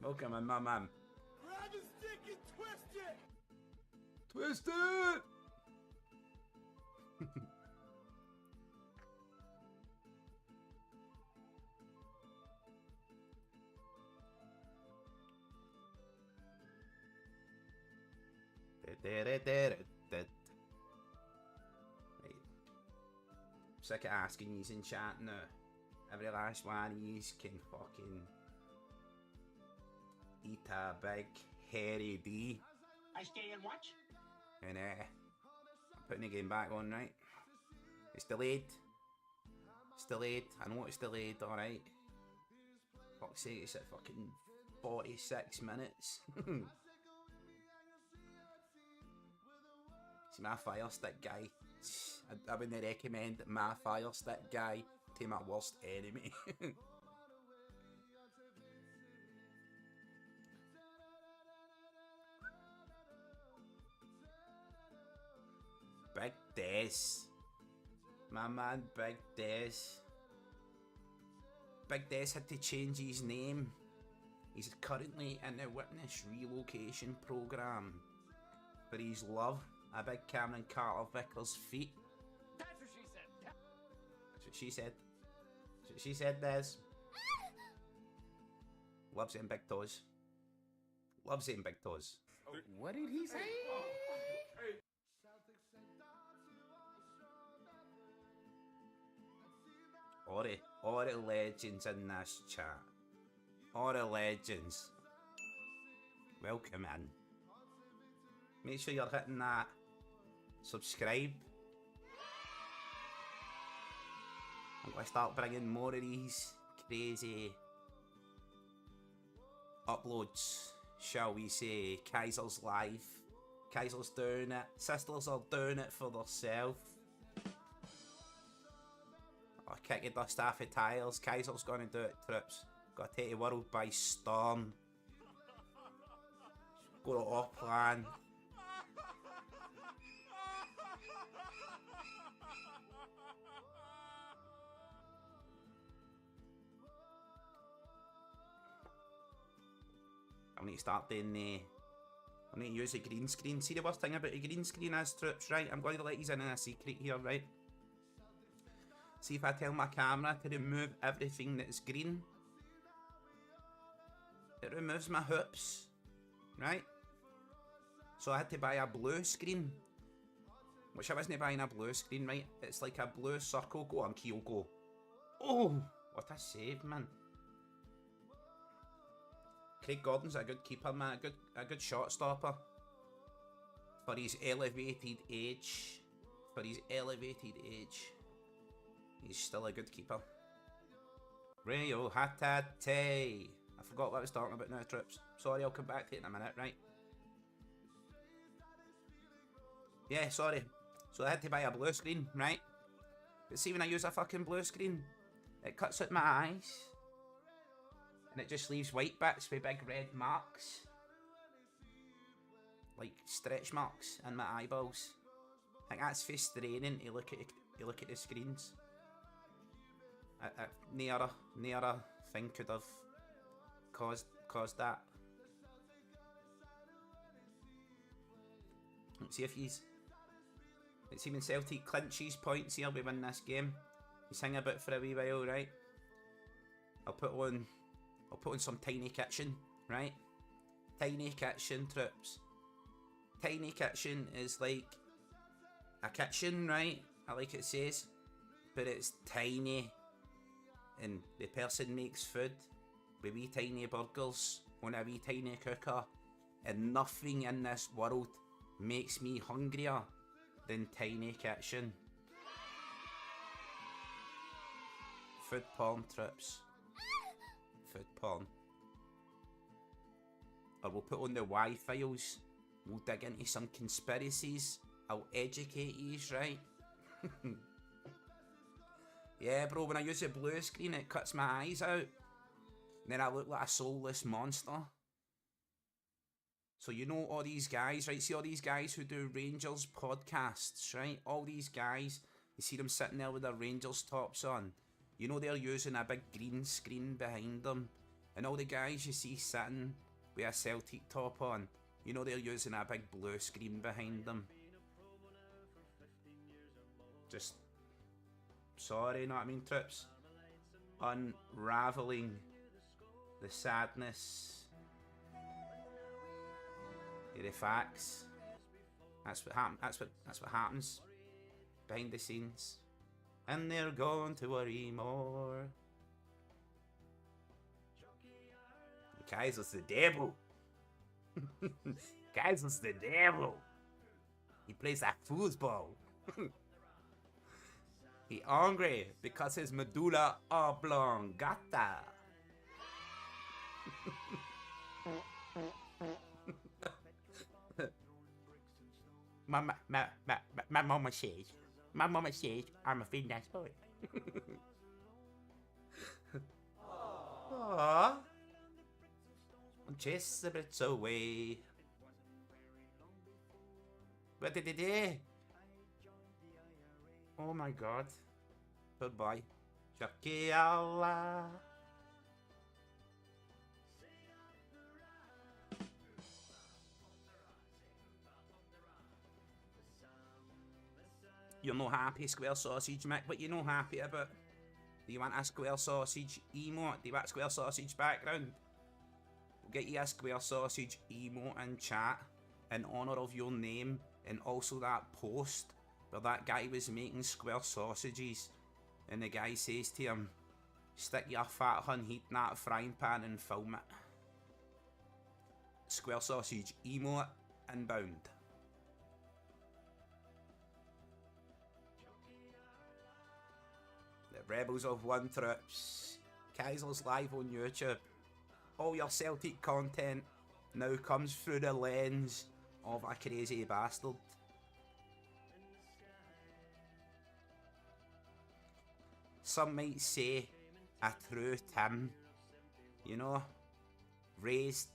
Welcome in, my man. Grab the stick and twist it! Twist it! Right. Sick of asking yous in chat now. Every last one of yous can fucking eat a big hairy D. I stay and watch. And I'm putting the game back on, right? It's delayed. It's delayed. I know it's delayed, alright. Fuck's sake, it's at fucking 46 minutes. See, my fire stick guy, I wouldn't recommend my fire stick guy to my worst enemy. Big Des. My man Big Des. Big Des had to change his name. He's currently in the witness relocation programme for his love, a big Cameron Carter Vickers feet. That's what she said. That's what she said. That's what she said, Des. Loves them big toes. Loves them big toes. What did he say? All the legends in this chat. All the legends. Welcome in. Make sure you're hitting that subscribe. I'm going to start bringing more of these crazy uploads, shall we say. Kaiser's live. Kaiser's doing it. Sisters are doing it for themselves. Oh, kick your dust off your tires. Kaiser's going to do it, trips. Got to take the world by storm. Got it off plan. I need to start doing the... I need to use a green screen. See, the worst thing about a green screen is, troops, right? I'm going to let you in on a secret here, right? See, if I tell my camera to remove everything that's green, it removes my hoops, right? So I had to buy a blue screen, which I wasn't buying a blue screen, right? It's like a blue circle. Go on, Keel, go. Oh, what a save, man. Craig Gordon's a good keeper, man. A good shot stopper. For his elevated age. He's still a good keeper. Rio Hatate. I forgot what I was talking about now, trips. Sorry, I'll come back to it in a minute, right? Yeah, sorry. So I had to buy a blue screen, right? But see, when I use a fucking blue screen, it cuts out my eyes. And it just leaves white bits with big red marks. Like stretch marks in my eyeballs. I think that's frustrating to look at the screens. No other thing could have caused that. Let's see if let's see when Celtic clinches points here, we win this game. He's hanging about for a wee while, right? I'll put on some Tiny Kitchen, right? Tiny Kitchen, trips. Tiny Kitchen is like a kitchen, right? I like it says, but it's tiny, and the person makes food with wee tiny burgers on a wee tiny cooker, and nothing in this world makes me hungrier than Tiny Kitchen. Food porn, trips. Food porn. Or we'll put on the Y-Files. We'll dig into some conspiracies. I'll educate yous, right? Yeah, bro, when I use the blue screen, it cuts my eyes out. And then I look like a soulless monster. So you know all these guys, right? See all these guys who do Rangers podcasts, right? All these guys, you see them sitting there with their Rangers tops on. You know they're using a big green screen behind them. And all the guys you see sitting with a Celtic top on, you know they're using a big blue screen behind them. Just, sorry, you know what I mean, trips? Unraveling the sadness of the facts. That's what happens behind the scenes. And they're going to worry more. Kaiser's the devil. Kaiser's the devil. He plays that foosball. He angry because his medulla oblongata. My mama says I'm a very nice boy. Aww. Chase the bits away. What did he do? Oh my god. Goodbye. Chucky Allah. You're not happy, Square Sausage, Mick. What you not happy about? Do you want a Square Sausage emote? Do you want a Square Sausage background? We'll get you a Square Sausage emote in chat in honour of your name, and also that post where that guy was making square sausages and the guy says to him, Stick your fat hun heat in that frying pan and film it. Square sausage emote inbound. The Rebels of One troops. Kaiser's live on YouTube. All your Celtic content now comes through the lens of a crazy bastard. Some might say a true Tim, you know, raised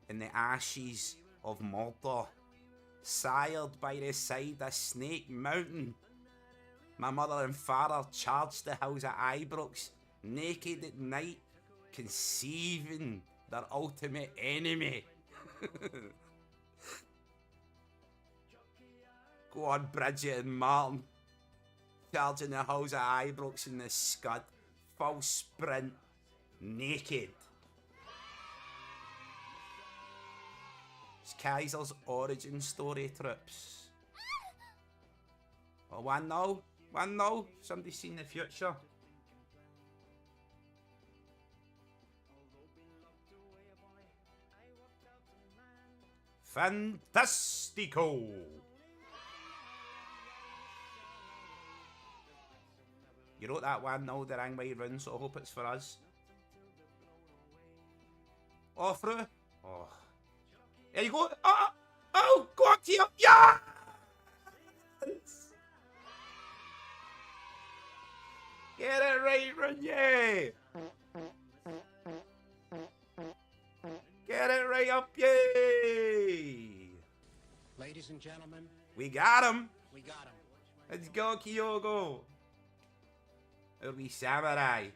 in the ashes of Mordor, sired by the side of Snake Mountain. My mother and father charged the hills of Ibrox, naked at night, conceiving their ultimate enemy. Go on, Bridget and Martin. Charging the hills of Ibrox in the scud. Full sprint. Naked. It's Kaiser's origin story, troops. Oh, 1-0. 1-0. Somebody's seen the future. Fantastico. You wrote that 1-0 the wrong way round, so I hope it's for us. Oh, through. Oh. There you go. Oh, oh, go up to you. Yeah! Get it right, Runier. Get it right up, yay! Ladies and gentlemen, We got him. we got him. Let's go, Kyogo. It'll be samurai.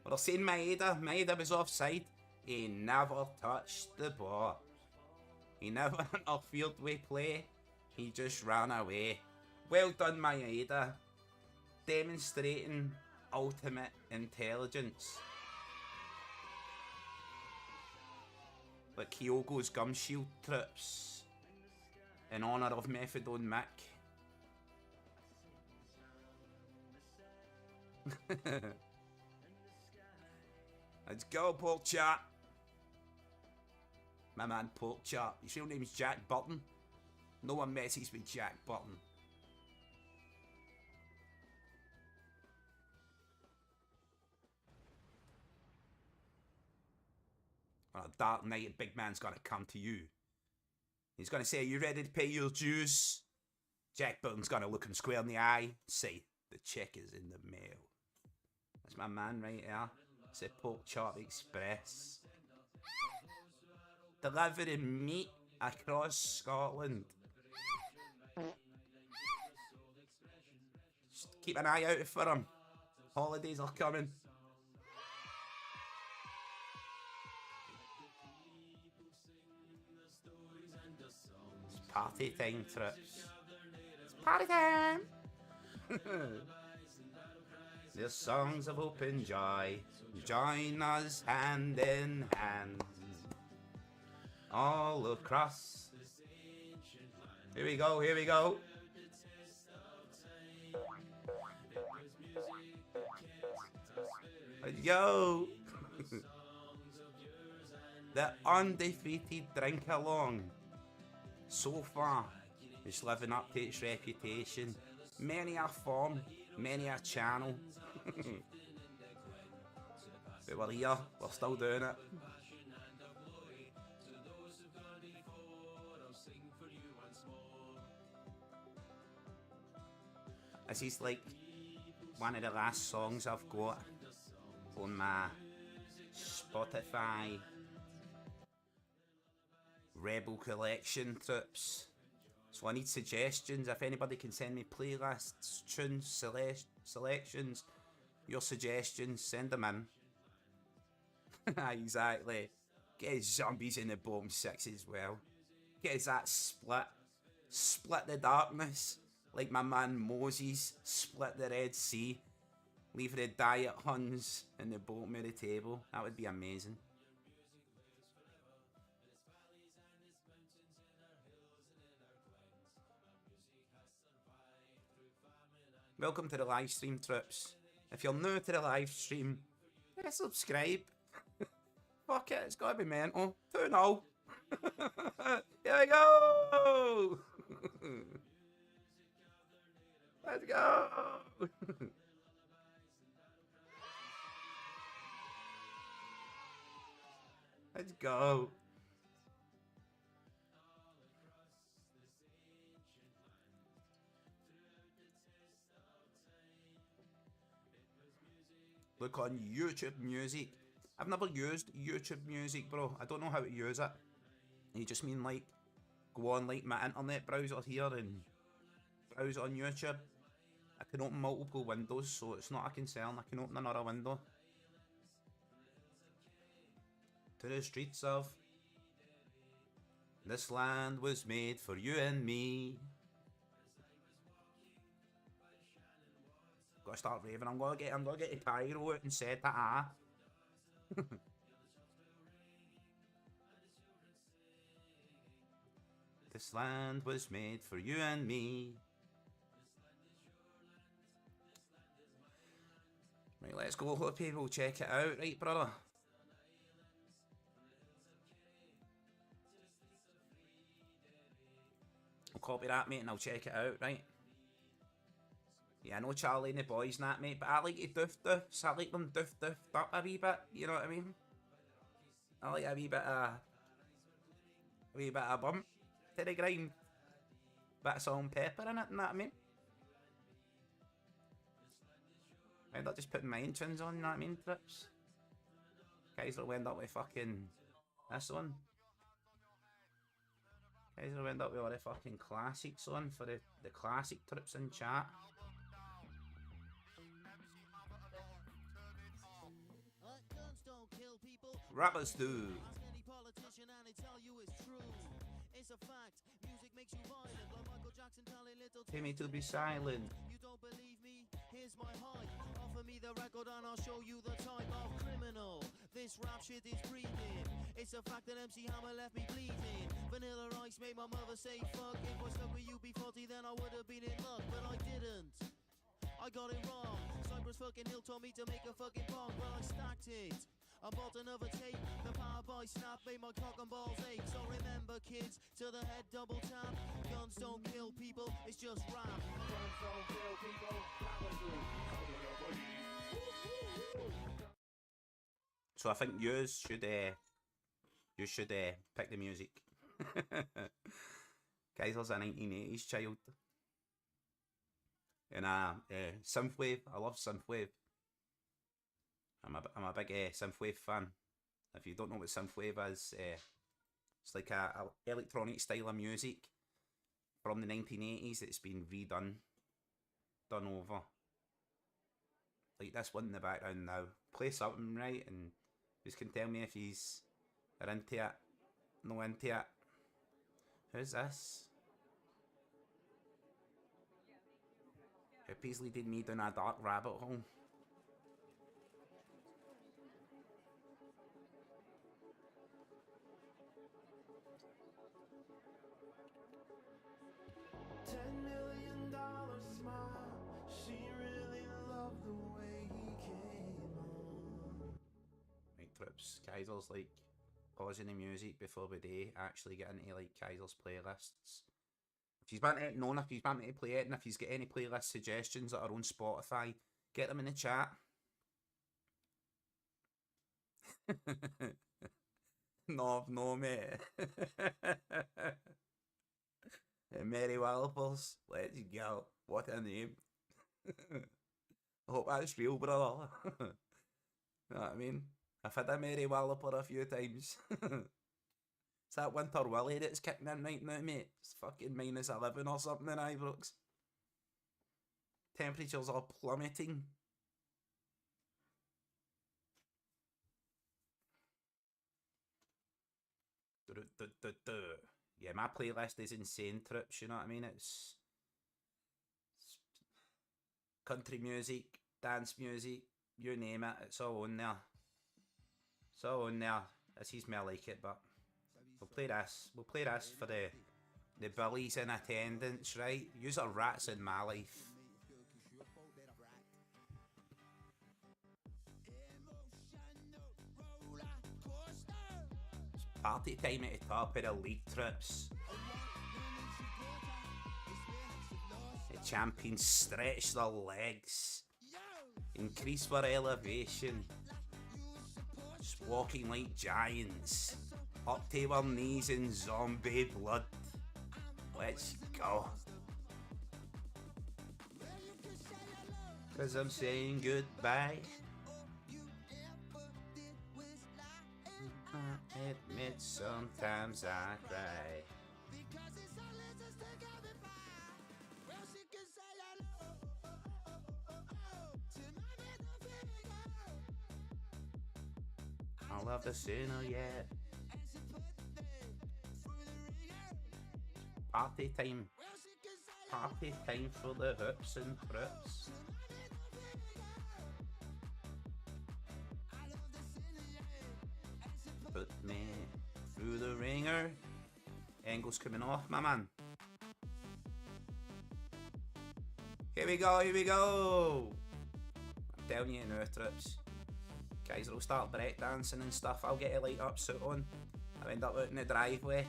But I've seen Maeda was offside. He never touched the ball. He never interfered with play. He just ran away. Well done, Maeda. Demonstrating ultimate intelligence. Like Kyogo's gum shield trips. In honour of Methadone Mick. Let's go, Pork Chop. My man, Pork Chop. His real name's Jack Button. No one messes with Jack Button. On a dark night, a big man's gonna come to you. He's gonna say, "Are you ready to pay your dues?" Jack Button's gonna look him square in the eye, say, "The check is in the mail." That's my man right there. It's a Pork Chop Express. Delivering meat across Scotland. Just keep an eye out for him. Holidays are coming. It's party time, trips. It's party time! There's songs of hope and joy. Join us hand in hand. All across. Here we go, here we go. Let's go. The undefeated DrinkAlong. So far, it's living up to its reputation. Many a form, many a channel. But we're here, we're still doing it. This is like one of the last songs I've got on my Spotify Rebel collection, trips. So I need suggestions. If anybody can send me playlists, tunes, selections, your suggestions, send them in. Exactly. Get us zombies in the bottom six as well. Get us that split. Split the darkness. Like my man Moses split the Red Sea. Leave the diet Huns in the bottom of the table. That would be amazing. Welcome to the live stream, trips. If you're new to the live stream, subscribe. Fuck it, it's gotta be mental. 2-0. Here we go! Let's go! Let's go. Look on YouTube Music. I've never used YouTube Music, bro. I don't know how to use it. You just mean like go on like my internet browser here and browse on YouTube. I can open multiple windows, so it's not a concern. I can open another window. To the streets of this land was made for you and me. Gotta start raving. I'm gonna get a pyro out and set that ah. This land was made for you and me. Right, let's go. Hope people check it out, right, brother? I'll copy that, mate, and I'll check it out, right? Yeah, I know Charlie and the boys and that, mate, but I like to doofs. I like them doofed up a wee bit, you know what I mean? I like a wee bit of bump to the grind. Bit of salt and pepper in it, and that, I mean? I'm not just putting my tunes on, you know what I mean, trips? Guys will end up with fucking this one. Guys will end up with all the fucking classics on for the classic trips in chat. Rappers do. It's a fact, music makes you violent, like Michael Jackson telling little Pay me to be silent. You don't believe me? Here's my hype. Offer me the record and I'll show you the type of criminal. This rap shit is breathing. It's a fact that MC Hammer left me bleeding. Vanilla Ice made my mother say fuck. If I stuck with you B40 then I would have been in luck, but I didn't. I got it wrong. Cypress fucking Hill told me to make a fucking bomb, but I stacked it. I bought another tape, the power by snap made my cock and balls ache. So remember kids, to the head double tap. Guns don't kill people, it's just rap. Guns don't kill people, So I think you should pick the music. Kaiser's a 1980s child. And synthwave, I love synthwave. I'm a big synthwave fan. If you don't know what synthwave is, it's like a electronic style of music from the 1980s that's been redone, done over. Like this one in the background now. Play something right, and just can tell me if he's into it, no into it. Who's this? Who Paisley did me down a dark rabbit hole? $10 million smile. She really loved the way he came on. Right, trips. Kaiser's like pausing the music before we do actually get into like Kaiser's playlists. If he's wanting to know if he's wanting to play it, and if he's got any playlist suggestions that are on Spotify, get them in the chat. No, mate. Mary Wallopers, let's go. What a name. I hope that's real, brother. Know what I mean? I've had a Mary Walloper a few times. It's that winter willy that's kicking in right now, mate. It's fucking -11 or something in Ibrox. Temperatures are plummeting. Yeah, my playlist is insane, trips, you know what I mean? It's country music, dance music, you name it, it's all on there. It's all on there. This is me, I like it, but we'll play this. We'll play this for the billies in attendance, right? Yous are rats in my life. party time at the top of the league trips. The champions stretch their legs, increase their elevation, just walking like giants, up to their knees in zombie blood. Let's go. 'Cause I'm saying goodbye. I admit sometimes I cry. I love the sinner yet. Party time. Party time for the hoops and trips. Put me through the ringer. Angle's coming off, my man. Here we go, here we go. I'm telling you now, trips. Guys will start breakdancing and stuff. I'll get a light up suit on. I'll end up out in the driveway.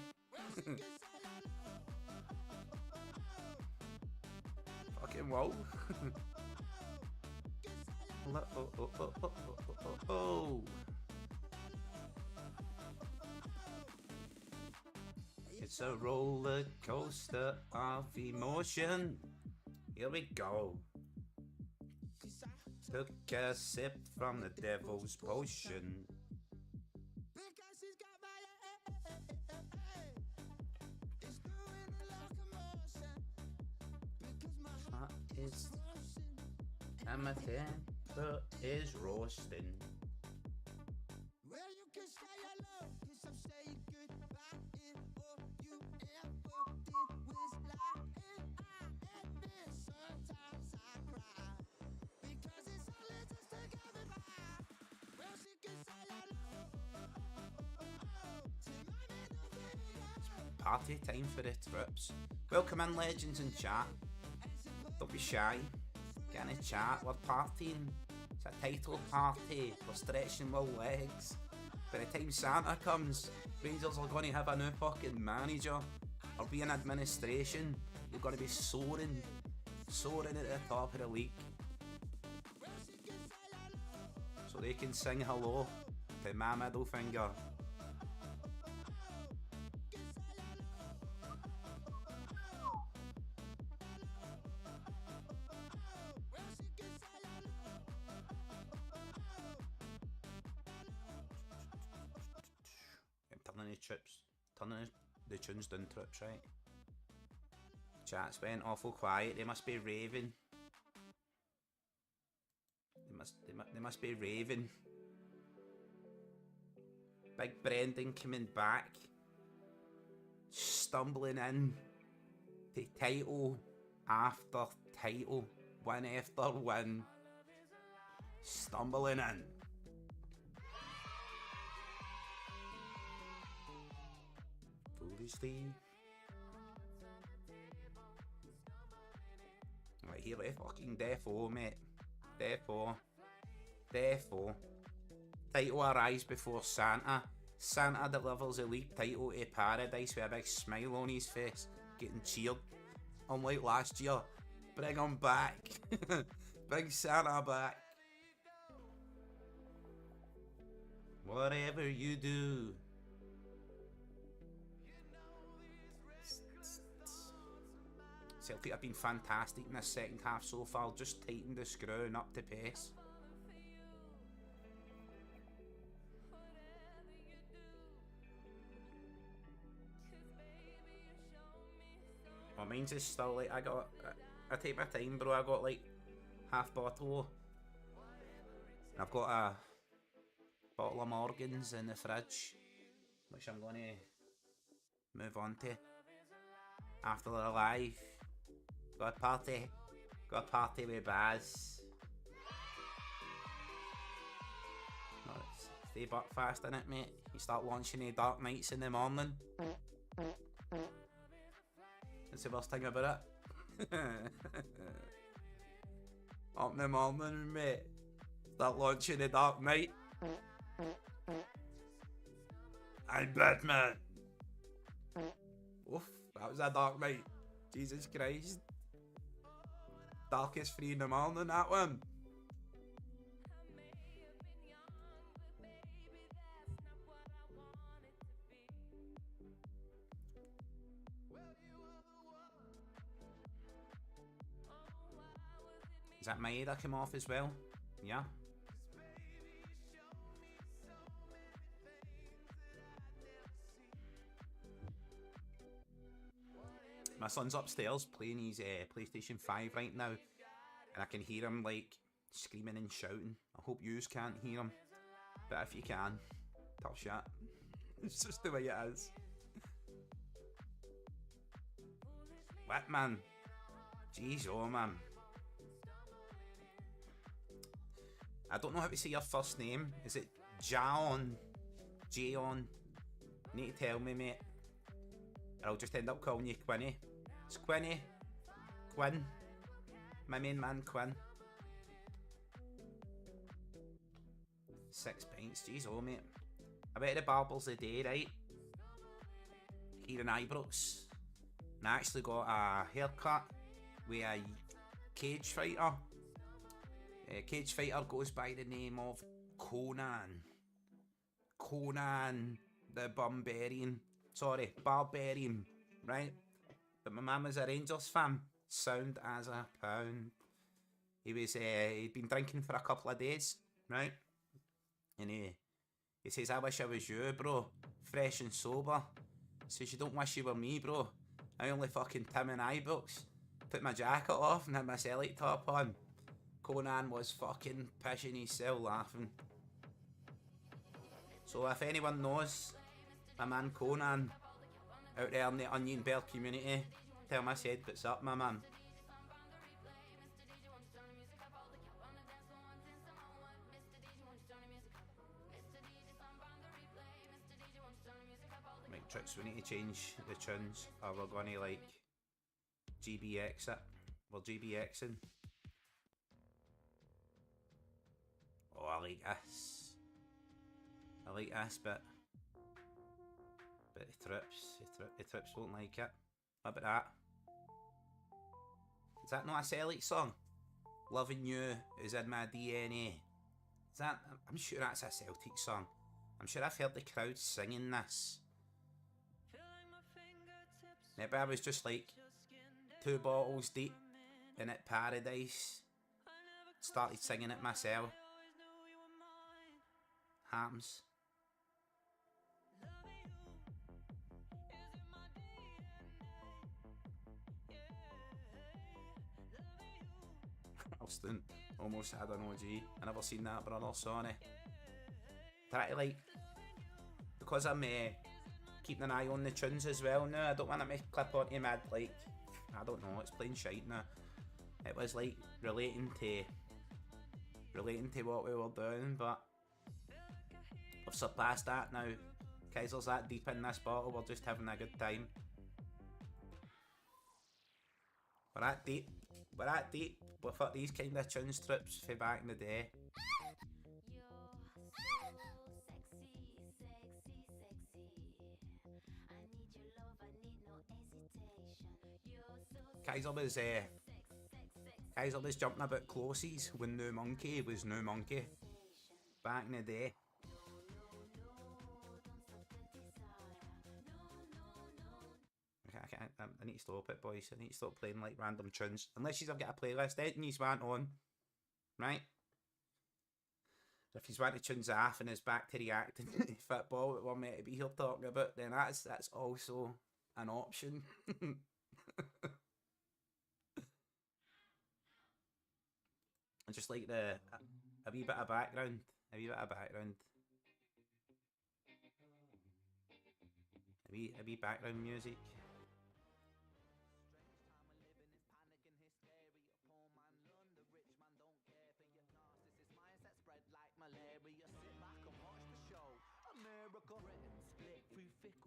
Fucking whoa. Oh. It's a roller coaster of emotion. Here we go. Took a sip from the devil's potion. And my temper is roasting. Party time for the trips. Welcome in, legends in chat. Don't be shy. Get in a chat. We're partying. It's a title party. We're stretching our legs. By the time Santa comes, Rangers are going to have a new fucking manager. Or be in administration. You're going to be soaring. Soaring at the top of the league. So they can sing hello to my middle finger. Turning the tunes down, trips, right? Chat's went awful quiet. They must be raving. They must be raving. Big Brendan coming back, stumbling in to title after title, win after win, stumbling in. Right here, fucking defo, mate. Defo. Title arrives before Santa. Santa delivers a league title to Paradise with a big smile on his face, getting cheered. Unlike last year, bring him back. Bring Santa back. Whatever you do. Celtic have been fantastic in the second half so far, just tightened the screw and up to pace. Well, mine's is still like, I take my time, bro. I got like half bottle. And I've got a bottle of Morgan's in the fridge, which I'm going to move on to after the live. Got a party with Baz. No, stay buck fast in it, mate. You start launching the dark nights in the morning. That's the worst thing about it. Up in the morning, mate. Start launching the dark night. I'm Batman. Oof, that was a dark night. Jesus Christ. Darkest 3 in the morning, that one. Is that my head I come off as well? Yeah. My son's upstairs playing his PlayStation 5 right now, and I can hear him like screaming and shouting. I hope yous can't hear him, but if you can, tough shit. It's just the way it is. What, man? Jeez, oh man. I don't know how to say your first name. Is it Jaon? Jaon? Need to tell me, mate. Or I'll just end up calling you Quinny. It's Quinny. Quinn. My main man, Quinn. 6 pints. Jeez, oh, mate. I went to the barbers a day, right? Here in Ibrox. And I actually got a haircut with a cage fighter. Cage fighter goes by the name of Conan. Conan the Barbarian. Sorry, Barbarian, right? But my mum was a Rangers fan. Sound as a pound. He'd been drinking for a couple of days, right? And he says, I wish I was you, bro. Fresh and sober. Says, you don't wish you were me, bro. I only fucking Tim and Ibrox. Put my jacket off and had my Celtic top on. Conan was fucking pissing himself laughing. So if anyone knows my man Conan out there in the Onion Bell community, tell him I said what's up, my man. Mike Tricks, we need to change the tunes or we're gonna like GBX it. We're GBXing. Oh, I like this. I like this bit. But the trips won't like it. What about that? Is that not a Celtic song? Loving you is in my DNA. Is that? I'm sure that's a Celtic song. I'm sure I've heard the crowd singing this. Maybe I was just like 2 bottles deep in it paradise. Started singing it myself. Happens. Alston almost had an OG. I never seen that, brother, sorry. Try to like, because I'm keeping an eye on the tunes as well now, I don't want to make clip onto mid like, I don't know, it's plain shite now. It was like relating to what we were doing, but we've surpassed that now. Kaiser's that deep in this bottle, we're just having a good time. We're that deep. We're that deep. We've got these kind of tunes trips for back in the day. Kaiser was jumping about closies when New Monkey was New Monkey back in the day. I need to stop it, boys. I need to stop playing like random tunes. Unless you've got a playlist, anything you want on, right? If you want to tunes off and is back to reacting to football that we're meant to be here talking about, then that's also an option. And just like a wee bit of background. A wee background music.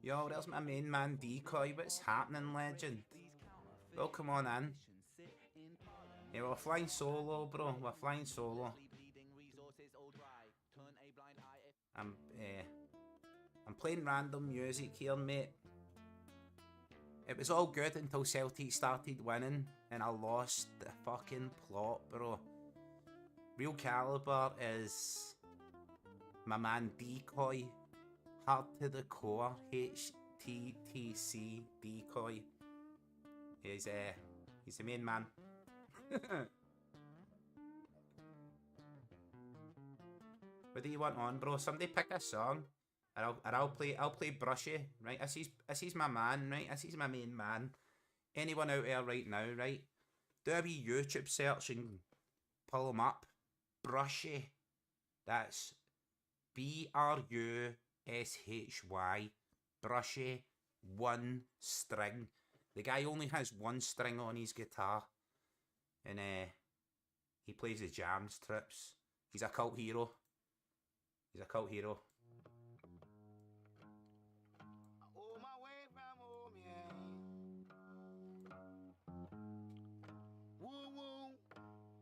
Yo, there's my main man Decoy. What's happening, legend? Welcome on in. Yeah, we're flying solo, bro. We're flying I'm I'm playing random music here, mate. It was all good until Celtic started winning and I lost the fucking plot, bro. Real Caliber is my man Decoy. Hard to the core. HTTC Decoy. He's the main man. What do you want on, bro? Somebody pick a song. I'll play Brushy, right? This is my man, right? This is my main man. Anyone out there right now, right? Do a wee YouTube search and pull him up. Brushy. That's BRUSHY. Brushy. 1 string. The guy only has 1 string on his guitar. And he plays the jams, trips. He's a cult hero. He's a cult hero.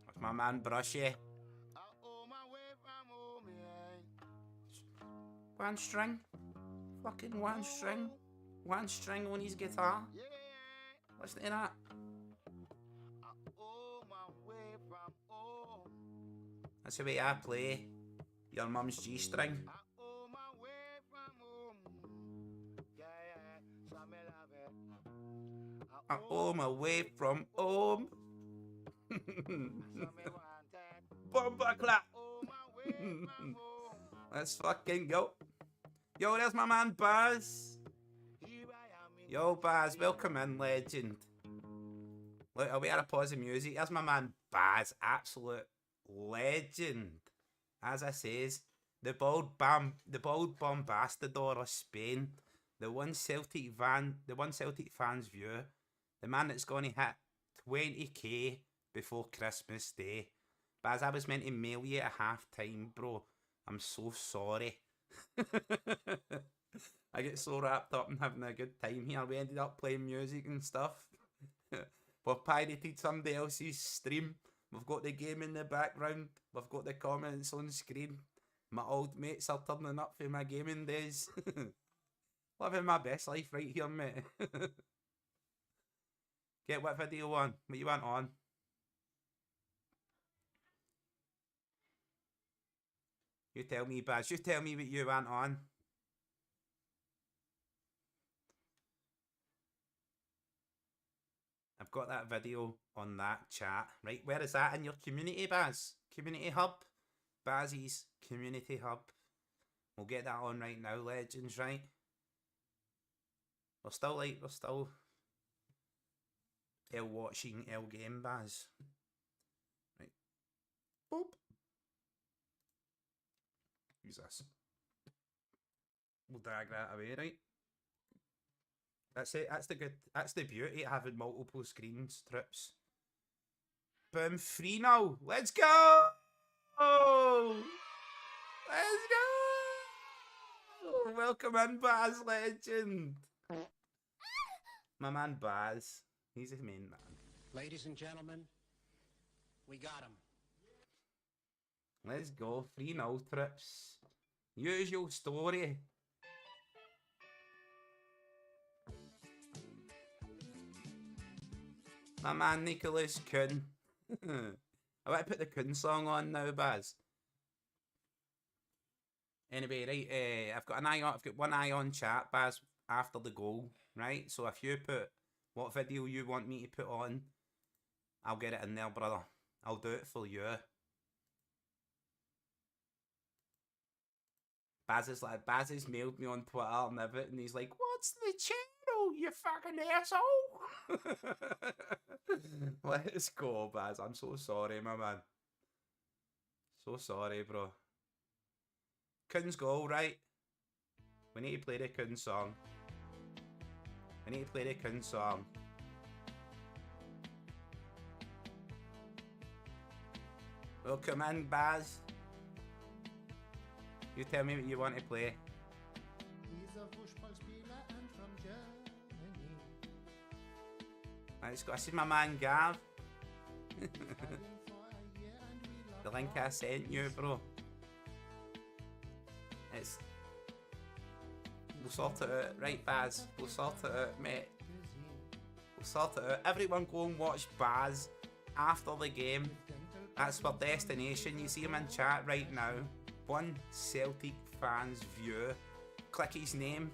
That's my man Brushy. 1 string. Fucking 1 string. 1 string on his guitar. Listen to that. That's the way I play your mum's G-string. I owe my way from home. Bumper clap. Let's fucking go. Yo, there's my man Baz. Yo, Baz, welcome in, legend. Look, I'll be able to pause the music. There's my man Baz, absolute legend. As I says, the bald bombastador of Spain, the one Celtic fans view, the man that's going to hit 20k before Christmas Day. Baz, I was meant to mail you at half time, bro. I'm so sorry. I get so wrapped up in having a good time here. We ended up playing music and stuff. We've pirated somebody else's stream. We've got the game in the background. We've got the comments on screen. My old mates are turning up for my gaming days. Living my best life right here, mate. Get what video on? What you want on? You tell me, Baz. You tell me what you want on. I've got that video on that chat. Right, where is that in your community, Baz? Community hub? Bazzy's community hub. We'll get that on right now, legends, right? We're still watching El Game, Baz. Right. Boop. Use this. We'll drag that away, right? That's it. That's the beauty of having multiple screens, trips. Boom, free now. Let's go! Let's go! Welcome in, Baz, legend. My man Baz. He's the main man. Ladies and gentlemen, we got him. Let's go. Free now, trips. Usual story. My man Nicholas Kuhn. I want to put the Kuhn song on now, Baz. Anyway, right, I've got one eye on chat, Baz, after the goal, right? So if you put what video you want me to put on, I'll get it in there, brother. I'll do it for you. Baz has mailed me on Twitter and everything. He's like, "What's the channel, you fucking asshole?" Let's go, Baz. I'm so sorry, my man. So sorry, bro. Kuhn's goal, right? We need to play the Kuhn song. We need to play the Kuhn song. Welcome in, Baz. You tell me what you want to play. He's a Fußballspieler and from Germany. Let's go. This is my man Gav. Had him for a year and we The loved link I sent you, bro. We'll sort it out. Right, Baz? We'll sort it out, mate. We'll sort it out. Everyone go and watch Baz after the game. That's our destination. You see him in chat right now. One Celtic fan's view. Click his name.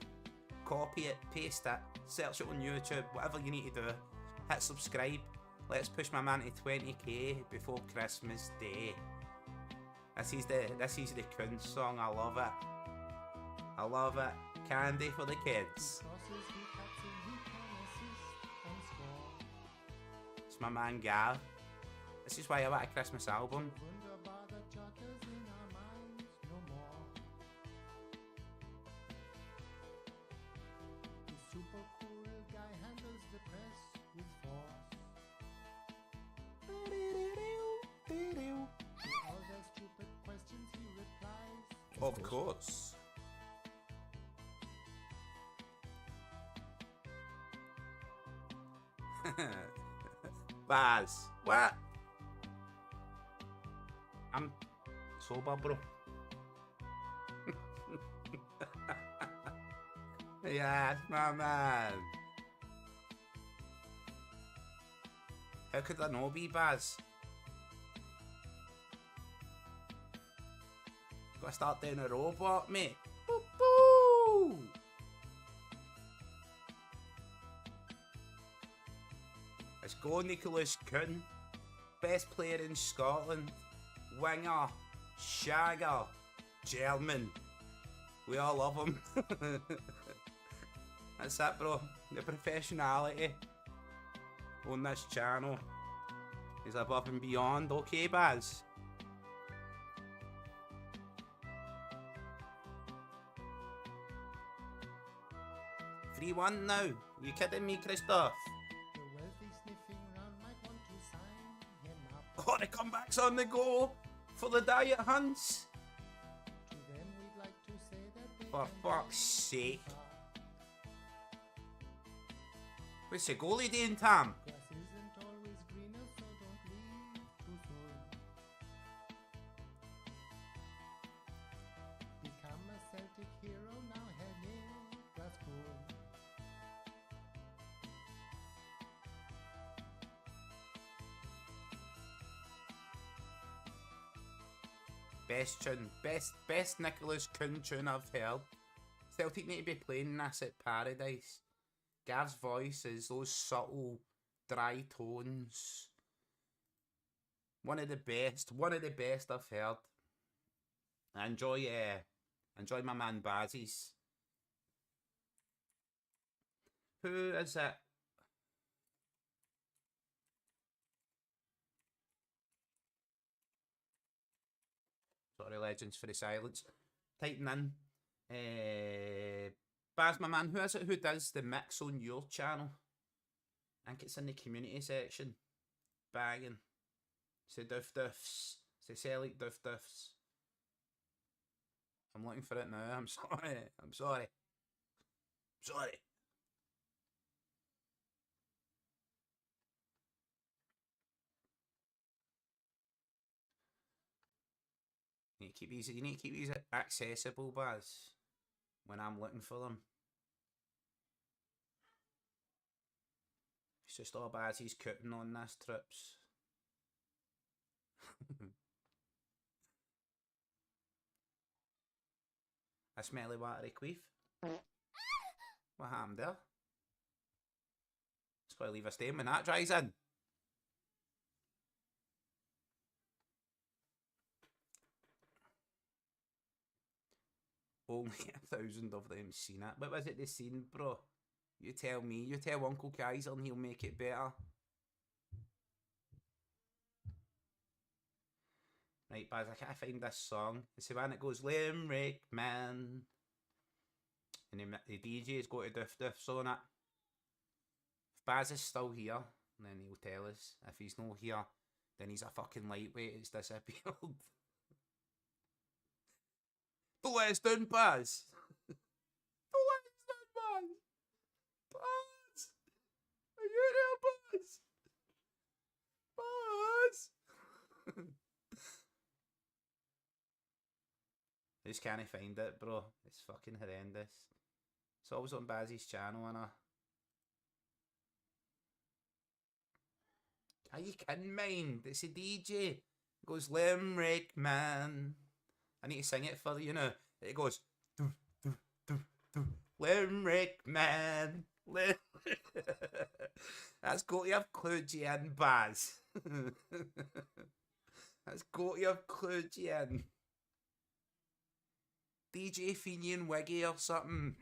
Copy it. Paste it. Search it on YouTube. Whatever you need to do. Hit subscribe. Let's push my man to 20k before Christmas Day. This is the Kun song. I love it. I love it. Candy for the kids. It's my man Gav. This is why I want a Christmas album. Of course. Baz, what? I'm sober, bro. Yes, my man. How could I not be, Baz? Gotta start doing a robot, mate. Boo boo! Let's go, Nicholas Kuhn. Best player in Scotland. Winger. Shagger. German. We all love him. That's it, bro. The professionality on this channel is above and beyond. Okay, Baz? 3-1 now. You kidding me, Christoph? Oh, the comeback's on the go for the diet hunts. For fuck's sake. What's the goalie doing, Tam? Best tune, best Nicholas Kuhn tune I've heard. Celtic need to be playing this at Paradise. Gav's voice is those subtle, dry tones. One of the best I've heard. I enjoy my man Bazzies. Who is it? Sorry, legends, for the silence. Typing in. Baz, my man, who is it who does the mix on your channel? I think it's in the community section. Banging. It's the Duff Duffs. It's the Celtic Duff Duffs. I'm looking for it now. I'm sorry. I'm sorry. Sorry. You need to keep these accessible, Baz, when I'm looking for them. It's just all Bazzy's cooking on this trips. A smelly watery queef. What happened there? Just gotta leave a stain when that dries in. Only 1,000 of them seen it. What was it they seen, bro? You tell me. You tell Uncle Kaiser and he'll make it better. Right, Baz, I can't find this song. It's the one that goes, Limerick Man. And the DJ's got a Duff Duffs on it. If Baz is still here, then he'll tell us. If he's not here, then he's a fucking lightweight. It's disappeared. Don't let us down, Baz. Don't let us down, Baz. Baz. Are you there, Baz? Baz. I just can't find it, bro. It's fucking horrendous. It's always on Bazzy's channel, and are you kidding, mind? It's a DJ. It goes, Limerick Man. I need to sing it for you know. It goes, doo, doo, doo, doo. Limerick Man. That's got to have clued you in, Baz. That's got to have clued you in. DJ Finian Wiggy or something.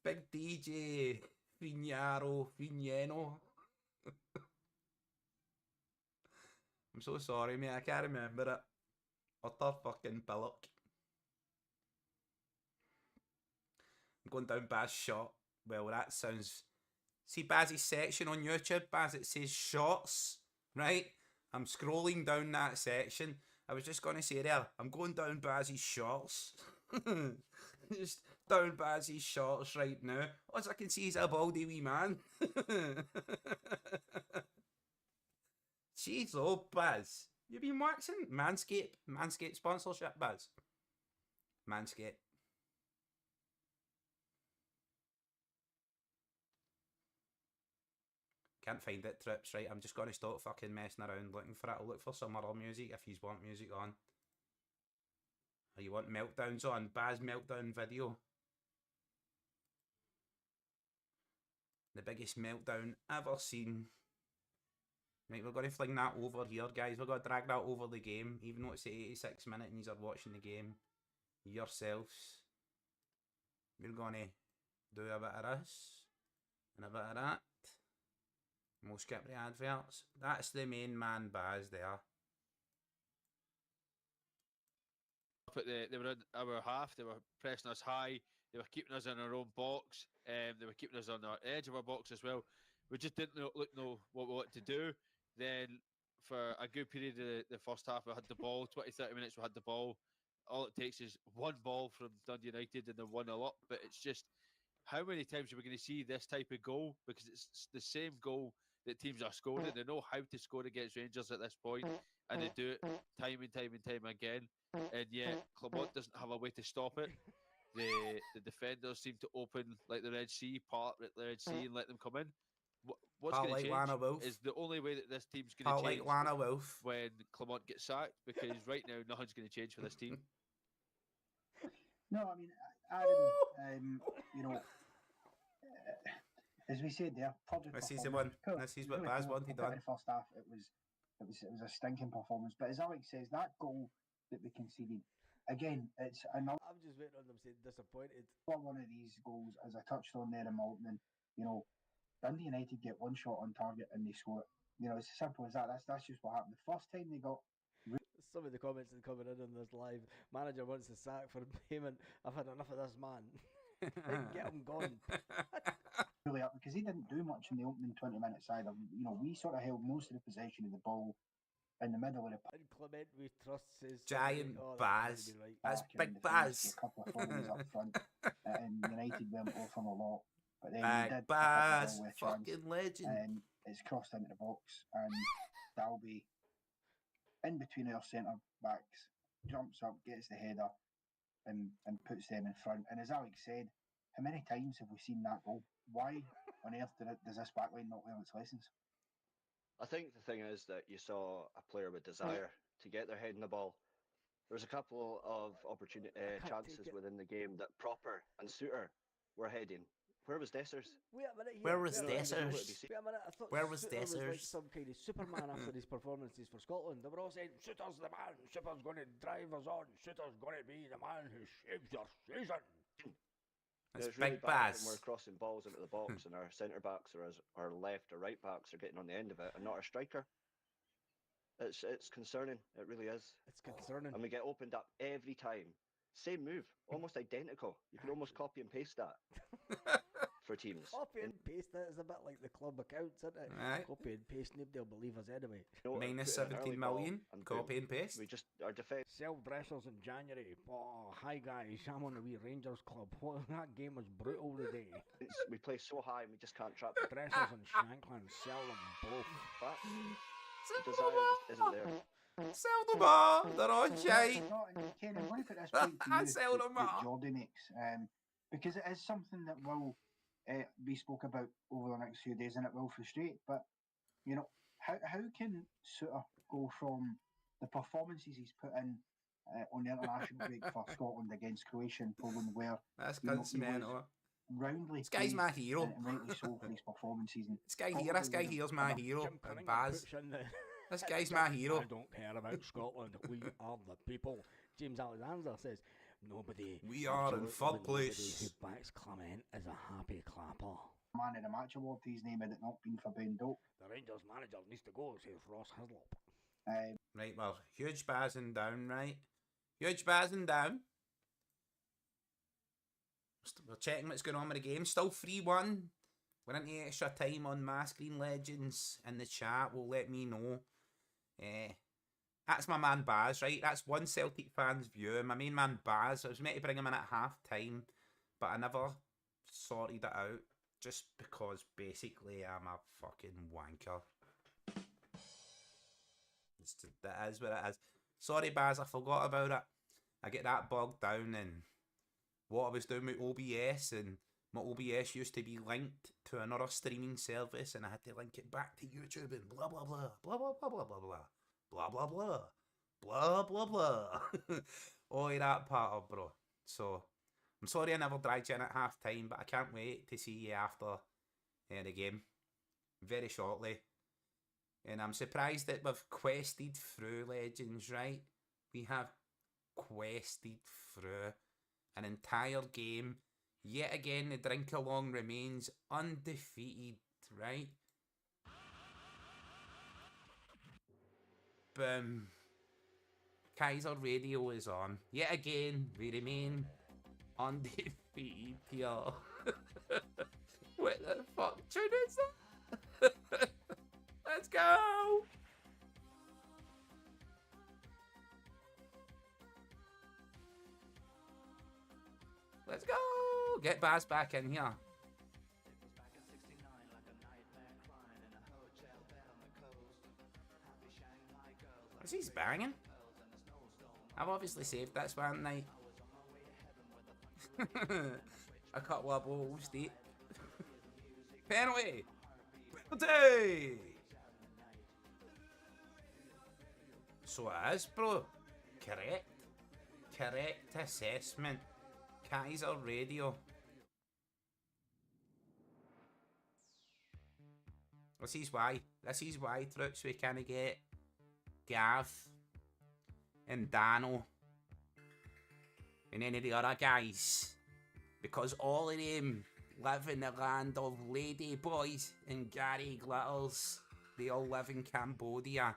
Big DJ Finiano. I'm so sorry, mate. I can't remember it. Utter fucking pillock. I'm going down Baz's shot. Well, that sounds... See Baz's section on YouTube, Baz, it says shots, right? I'm scrolling down that section. I was just going to say there, I'm going down Baz's shots. Just down Baz's shots right now. All I can see is a baldy wee man. Jeez, oh, Baz. You've been waxing? Manscaped sponsorship, Baz. Manscaped. Can't find it, Trips, right? I'm just going to stop fucking messing around looking for it. I'll look for some other music if you want music on. Or you want meltdowns on? Baz meltdown video. The biggest meltdown ever seen. Right, we're going to fling that over here, guys. We're going to drag that over the game, even though it's the 86th minute and you are watching the game yourselves. We're going to do a bit of this and a bit of that. We'll skip the adverts. That's the main man, Baz, there. But they were in our half, they were pressing us high, they were keeping us in our own box, they were keeping us on the edge of our box as well. We just didn't know what we wanted to do. Then for a good period of the first half, we had the ball, 20-30 minutes we had the ball. All it takes is one ball from Dundee United and they're 1-0 up. But it's just, how many times are we going to see this type of goal? Because it's the same goal that teams are scoring. They know how to score against Rangers at this point, and they do it time and time again. And yet Clermont doesn't have a way to stop it. The defenders seem to open like the Red Sea, part the Red Sea, and let them come in. What's going to change is the only way that this team's going to change when Clermont gets sacked, because right now nothing's going to change for this team. No, I mean, Aaron, you know, as we said there, this is the one. This is what Baz wanted done. The first half, it was a stinking performance. But as Alex says, that goal that we conceded, again, it's another. I'm just waiting on them saying disappointed. One of these goals, as I touched on there in Malton, you know, Dundee United get one shot on target and they score. You know, it's as simple as that. That's just what happened. The first time they got. Some of the comments that are coming in on this live, manager wants a sack for payment. I've had enough of this man. Get him gone. Really up, because he didn't do much in the opening 20 minutes either. You know, we sort of held most of the possession of the ball in the middle of the park. Clement, we trust his giant Baz. Right. That's big Baz. A couple of fouls up front, and United went off on a lot. But then big Baz, fucking legend. And it's crossed into the box, and Dalby, in between our centre backs, jumps up, gets the header, and puts them in front. And as Alex said, how many times have we seen that goal? Why on earth does this backline not learn its lessons? I think the thing is that you saw a player with desire to get their head in the ball. There was a couple of chances within the game that Proper and Suter were heading. Where was Dessers? Wait a minute. Where was Dessers? Wait a minute. I thought Where was Suter Dessers? Was like some kind of Superman after his performances for Scotland. They were all saying, Suter's the man. Suter's going to drive us on. Suter's going to be the man who saves your season. That's really big Baz. When we're crossing balls into the box and our centre backs or our left or right backs are getting on the end of it and not our striker. It's concerning. It really is. It's concerning. And we get opened up every time. Same move, almost identical. You can almost copy and paste that for teams. Copy and paste that is a bit like the club accounts, isn't it? Right. Copy and paste, nobody will believe us anyway. You know, minus 17 million. Copy and paste. We just our defence. Sell dressers in January. Oh, hi guys, I'm on the wee Rangers club. That game was brutal today. We play so high and we just can't trap. Dressers in Shanklin, sell them both. But the desire just isn't there. Sell them all. They're all shite. Ken, I'm going to put this point to you Sell them all. Jordan makes. because it is something that will be spoke about over the next few days, and it will frustrate. But you know, how can Suter go from the performances he's put in on the international break for Scotland against Croatia and Poland, where That's he was mental. roundly This guy's my praised hero. and rightly so for his performances. And This guy probably here's my hero. Jim And Cunningham Baz. puts in the. This guy's my hero. I don't care about Scotland. We are the people. James Alexander says nobody. We are in absolutely third nobody place. who backs Clement is a happy clapper. Man of the match award to his name had it not been for Ben Doak. The Rangers manager needs to go, says Ross Hislop. Right, well, huge Bazing down, right? Huge Bazing down. We're checking what's going on with the game. Still 3-1. We're into extra time on my screen. Legends in the chat will let me know. That's my man Baz, right? That's one Celtic fan's view. My main man Baz. I was meant to bring him in at half time, but I never sorted it out. Just because basically I'm a fucking wanker. That is what it is. Sorry Baz, I forgot about it. I get that bogged down in what I was doing with OBS, and my OBS used to be linked to another streaming service, and I had to link it back to YouTube and blah blah blah blah blah blah blah blah blah blah blah blah blah blah blah. All of that part of, bro. So I'm sorry I never dragged you in at half time, but I can't wait to see you after the game very shortly. And I'm surprised that we've quested through, Legends, right? We have quested through an entire game. Yet again, the DrinkAlong remains undefeated, right? Boom. Kaiser Radio is on. Yet again, we remain undefeated here. What the fuck tune is that? Let's go! Let's go! Get Baz back in here. Is he banging? I've obviously saved this one night. A couple of balls deep. Penalty! Penalty! So it is, bro. Correct. Correct assessment. Kaiser Radio. This is why, Troops, we can't get Gav and Dano and any of the other guys. Because all of them live in the land of Lady Boys and Gary Glitters. They all live in Cambodia.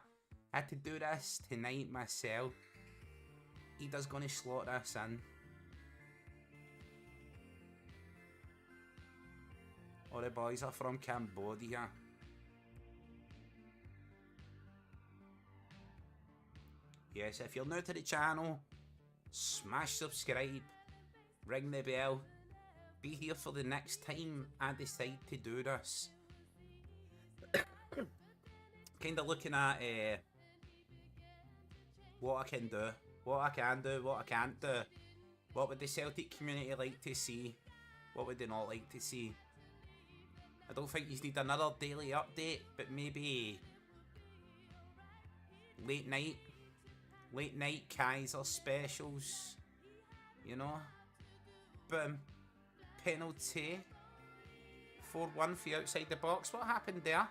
I had to do this tonight myself. Ida's gonna slot this in. All the boys are from Cambodia. Yes, if you're new to the channel, smash subscribe, ring the bell, be here for the next time I decide to do this. Kind of looking at what I can do, what I can do, what I can't do. What would the Celtic community like to see? What would they not like to see? I don't think you need another daily update, but maybe late night Kaiser specials, you know. Boom. Penalty. 4-1 for you outside the box. What happened there?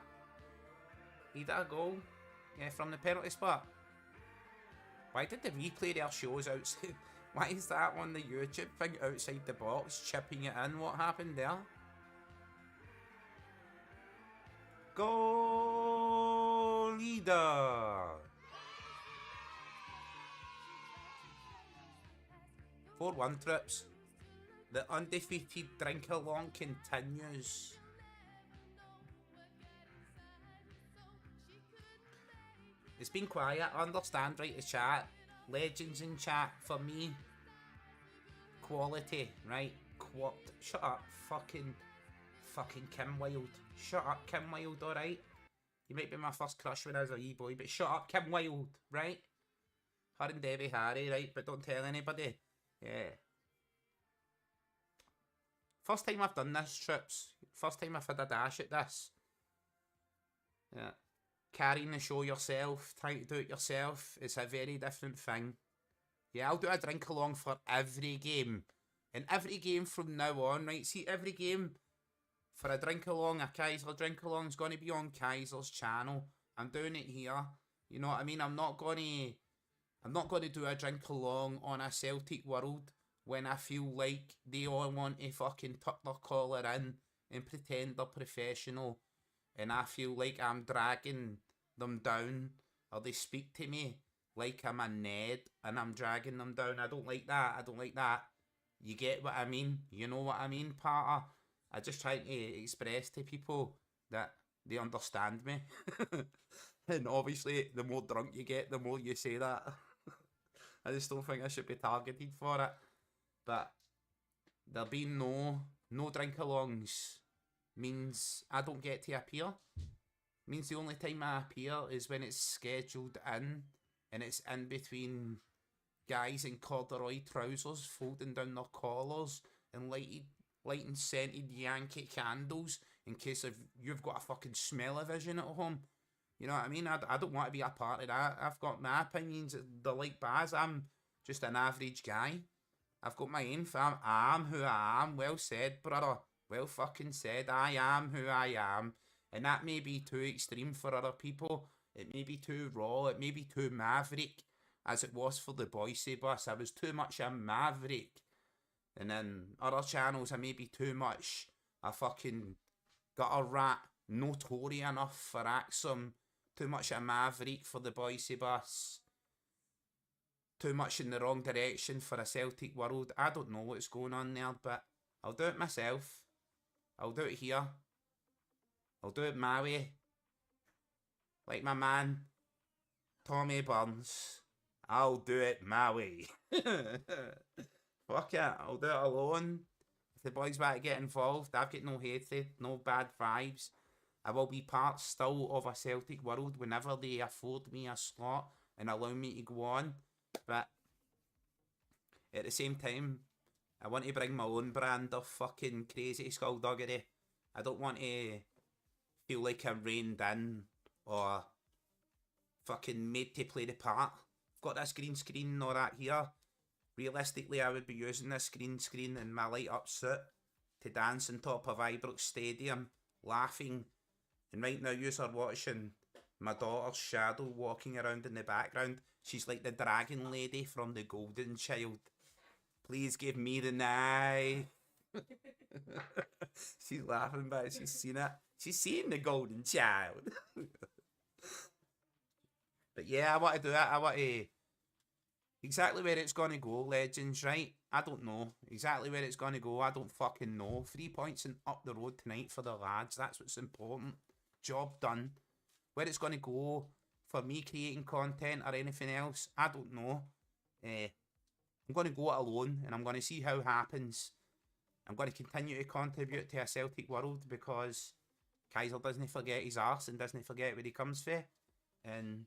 He did a goal. Yeah, from the penalty spot. Why did the replay there show us outside? Why is that on the YouTube thing outside the box, chipping it in? What happened there? Goal leader. 4-1 Trips. The undefeated DrinkAlong continues. It's been quiet, I understand, right, the chat. Legends in chat, for me. Quality, right? Shut up, fucking Kim Wilde. Shut up, Kim Wilde, alright? You might be my first crush when I was a wee boy, but shut up, Kim Wilde, right? Her and Debbie Harry, right? But don't tell anybody. Yeah. First time I've done this, Trips. First time I've had a dash at this. Yeah. Carrying the show yourself, trying to do it yourself, it's a very different thing. Yeah, I'll do a drink along for every game. And every game from now on, right? See, every game for a drink along, a Kaiser drink along is going to be on Kaiser's channel. I'm doing it here. You know what I mean? I'm not going to do a drink along on a Celtic World when I feel like they all want to fucking tuck their collar in and pretend they're professional, and I feel like I'm dragging them down, or they speak to me like I'm a Ned and I'm dragging them down. I don't like that. I don't like that. You get what I mean? You know what I mean, partner? I just try to express to people that they understand me. And obviously, the more drunk you get, the more you say that. I just don't think I should be targeted for it. But there being no drink-alongs means I don't get to appear. Means the only time I appear is when it's scheduled in, and it's in between guys in corduroy trousers folding down their collars and lighting scented Yankee candles in case if you've got a fucking smell-o-vision at home. You know what I mean? I don't want to be a part of that. I've got my opinions. They're like Baz. I'm just an average guy. I've got my own fam. I'm who I am. Well said, brother. Well fucking said. I am who I am. And that may be too extreme for other people. It may be too raw. It may be too maverick, as it was for the Boise bus. I was too much a maverick. And then other channels, I may be too much a fucking gutter rat. No Tory enough for Axum. Too much a maverick for the Boise bus. Too much in the wrong direction for a Celtic World. I don't know what's going on there, but I'll do it myself. I'll do it here. I'll do it my way. Like my man, Tommy Burns. I'll do it my way. Fuck it, I'll do it alone. If the boys want to get involved, I've got no hatred, no bad vibes. I will be part still of a Celtic World whenever they afford me a slot and allow me to go on. But at the same time, I want to bring my own brand of fucking crazy skullduggery. I don't want to feel like I'm reined in or fucking made to play the part. I've got this green screen and all that here. Realistically, I would be using this green screen in my light up suit to dance on top of Ibrox Stadium, laughing. And right now, you are watching my daughter's shadow walking around in the background. She's like the dragon lady from The Golden Child. Please give me the knife. She's laughing, but she's seen it. She's seen The Golden Child. But yeah, I want to do it. I want to... Exactly where it's going to go, legends, right? I don't know. Exactly where it's going to go, I don't fucking know. 3 points and up the road tonight for the lads. That's what's important. Job done. Where it's going to go for me creating content or anything else, I don't know. I'm going to go it alone and I'm going to see how it happens. I'm going to continue to contribute to a Celtic World because Kaiser doesn't forget his arse and doesn't forget where he comes from. And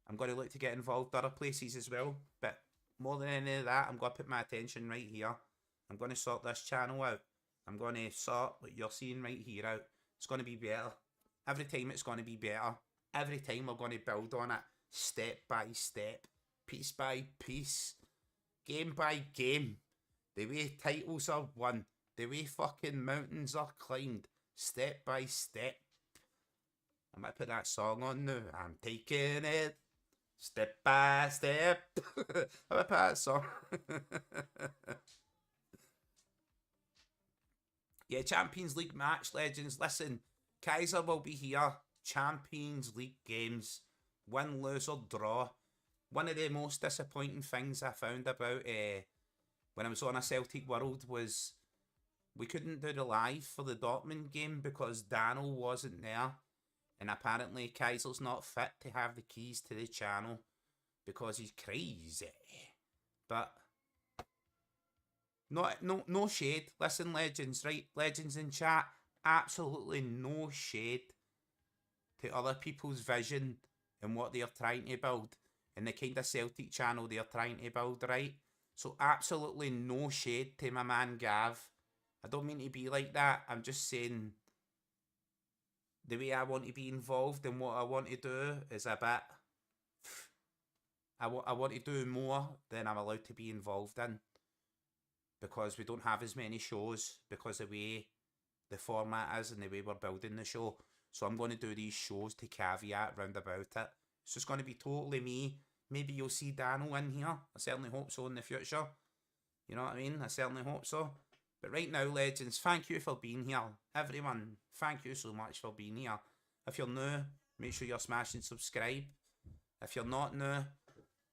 I'm going to look to get involved other places as well. But more than any of that, I'm going to put my attention right here. I'm going to sort this channel out. I'm going to sort what you're seeing right here out. It's going to be better. Every time it's going to be better. Every time we're going to build on it. Step by step. Piece by piece. Game by game. The way titles are won. The way fucking mountains are climbed. Step by step. I might put that song on now. I'm taking it. Step by step. I might put that song. Yeah, Champions League match, legends. Listen, Kaiser will be here. Champions League games. Win, lose or draw. One of the most disappointing things I found about when I was on a Celtic World was we couldn't do the live for the Dortmund game because Daniel wasn't there. And apparently Kaiser's not fit to have the keys to the channel because he's crazy. But no shade. Listen, legends, right? Legends in chat. Absolutely no shade to other people's vision and what they're trying to build and the kind of Celtic channel they're trying to build, right? So absolutely no shade to my man Gav I don't mean to be like that. I'm just saying the way I want to be involved in what I want to do is a bit... I want to do more than I'm allowed to be involved in, because we don't have as many shows because of the way the format is and the way we're building the show. So I'm going to do these shows to caveat round about it. It's just going to be totally me. Maybe you'll see Daniel in here. I certainly hope so in the future. You know what I mean? I certainly hope so. But right now, legends, thank you for being here. Everyone, thank you so much for being here. If you're new, make sure you're smashing subscribe. If you're not new,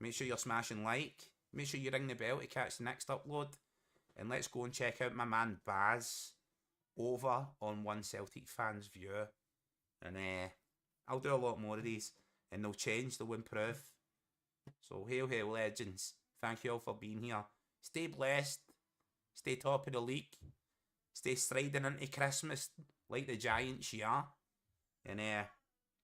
make sure you're smashing like. Make sure you ring the bell to catch the next upload. And let's go and check out my man Baz over on One Celtic Fans View. And I'll do a lot more of these. And they'll change, they'll improve. So hail, hail, legends. Thank you all for being here. Stay blessed. Stay top of the league. Stay striding into Christmas like the Giants you are. And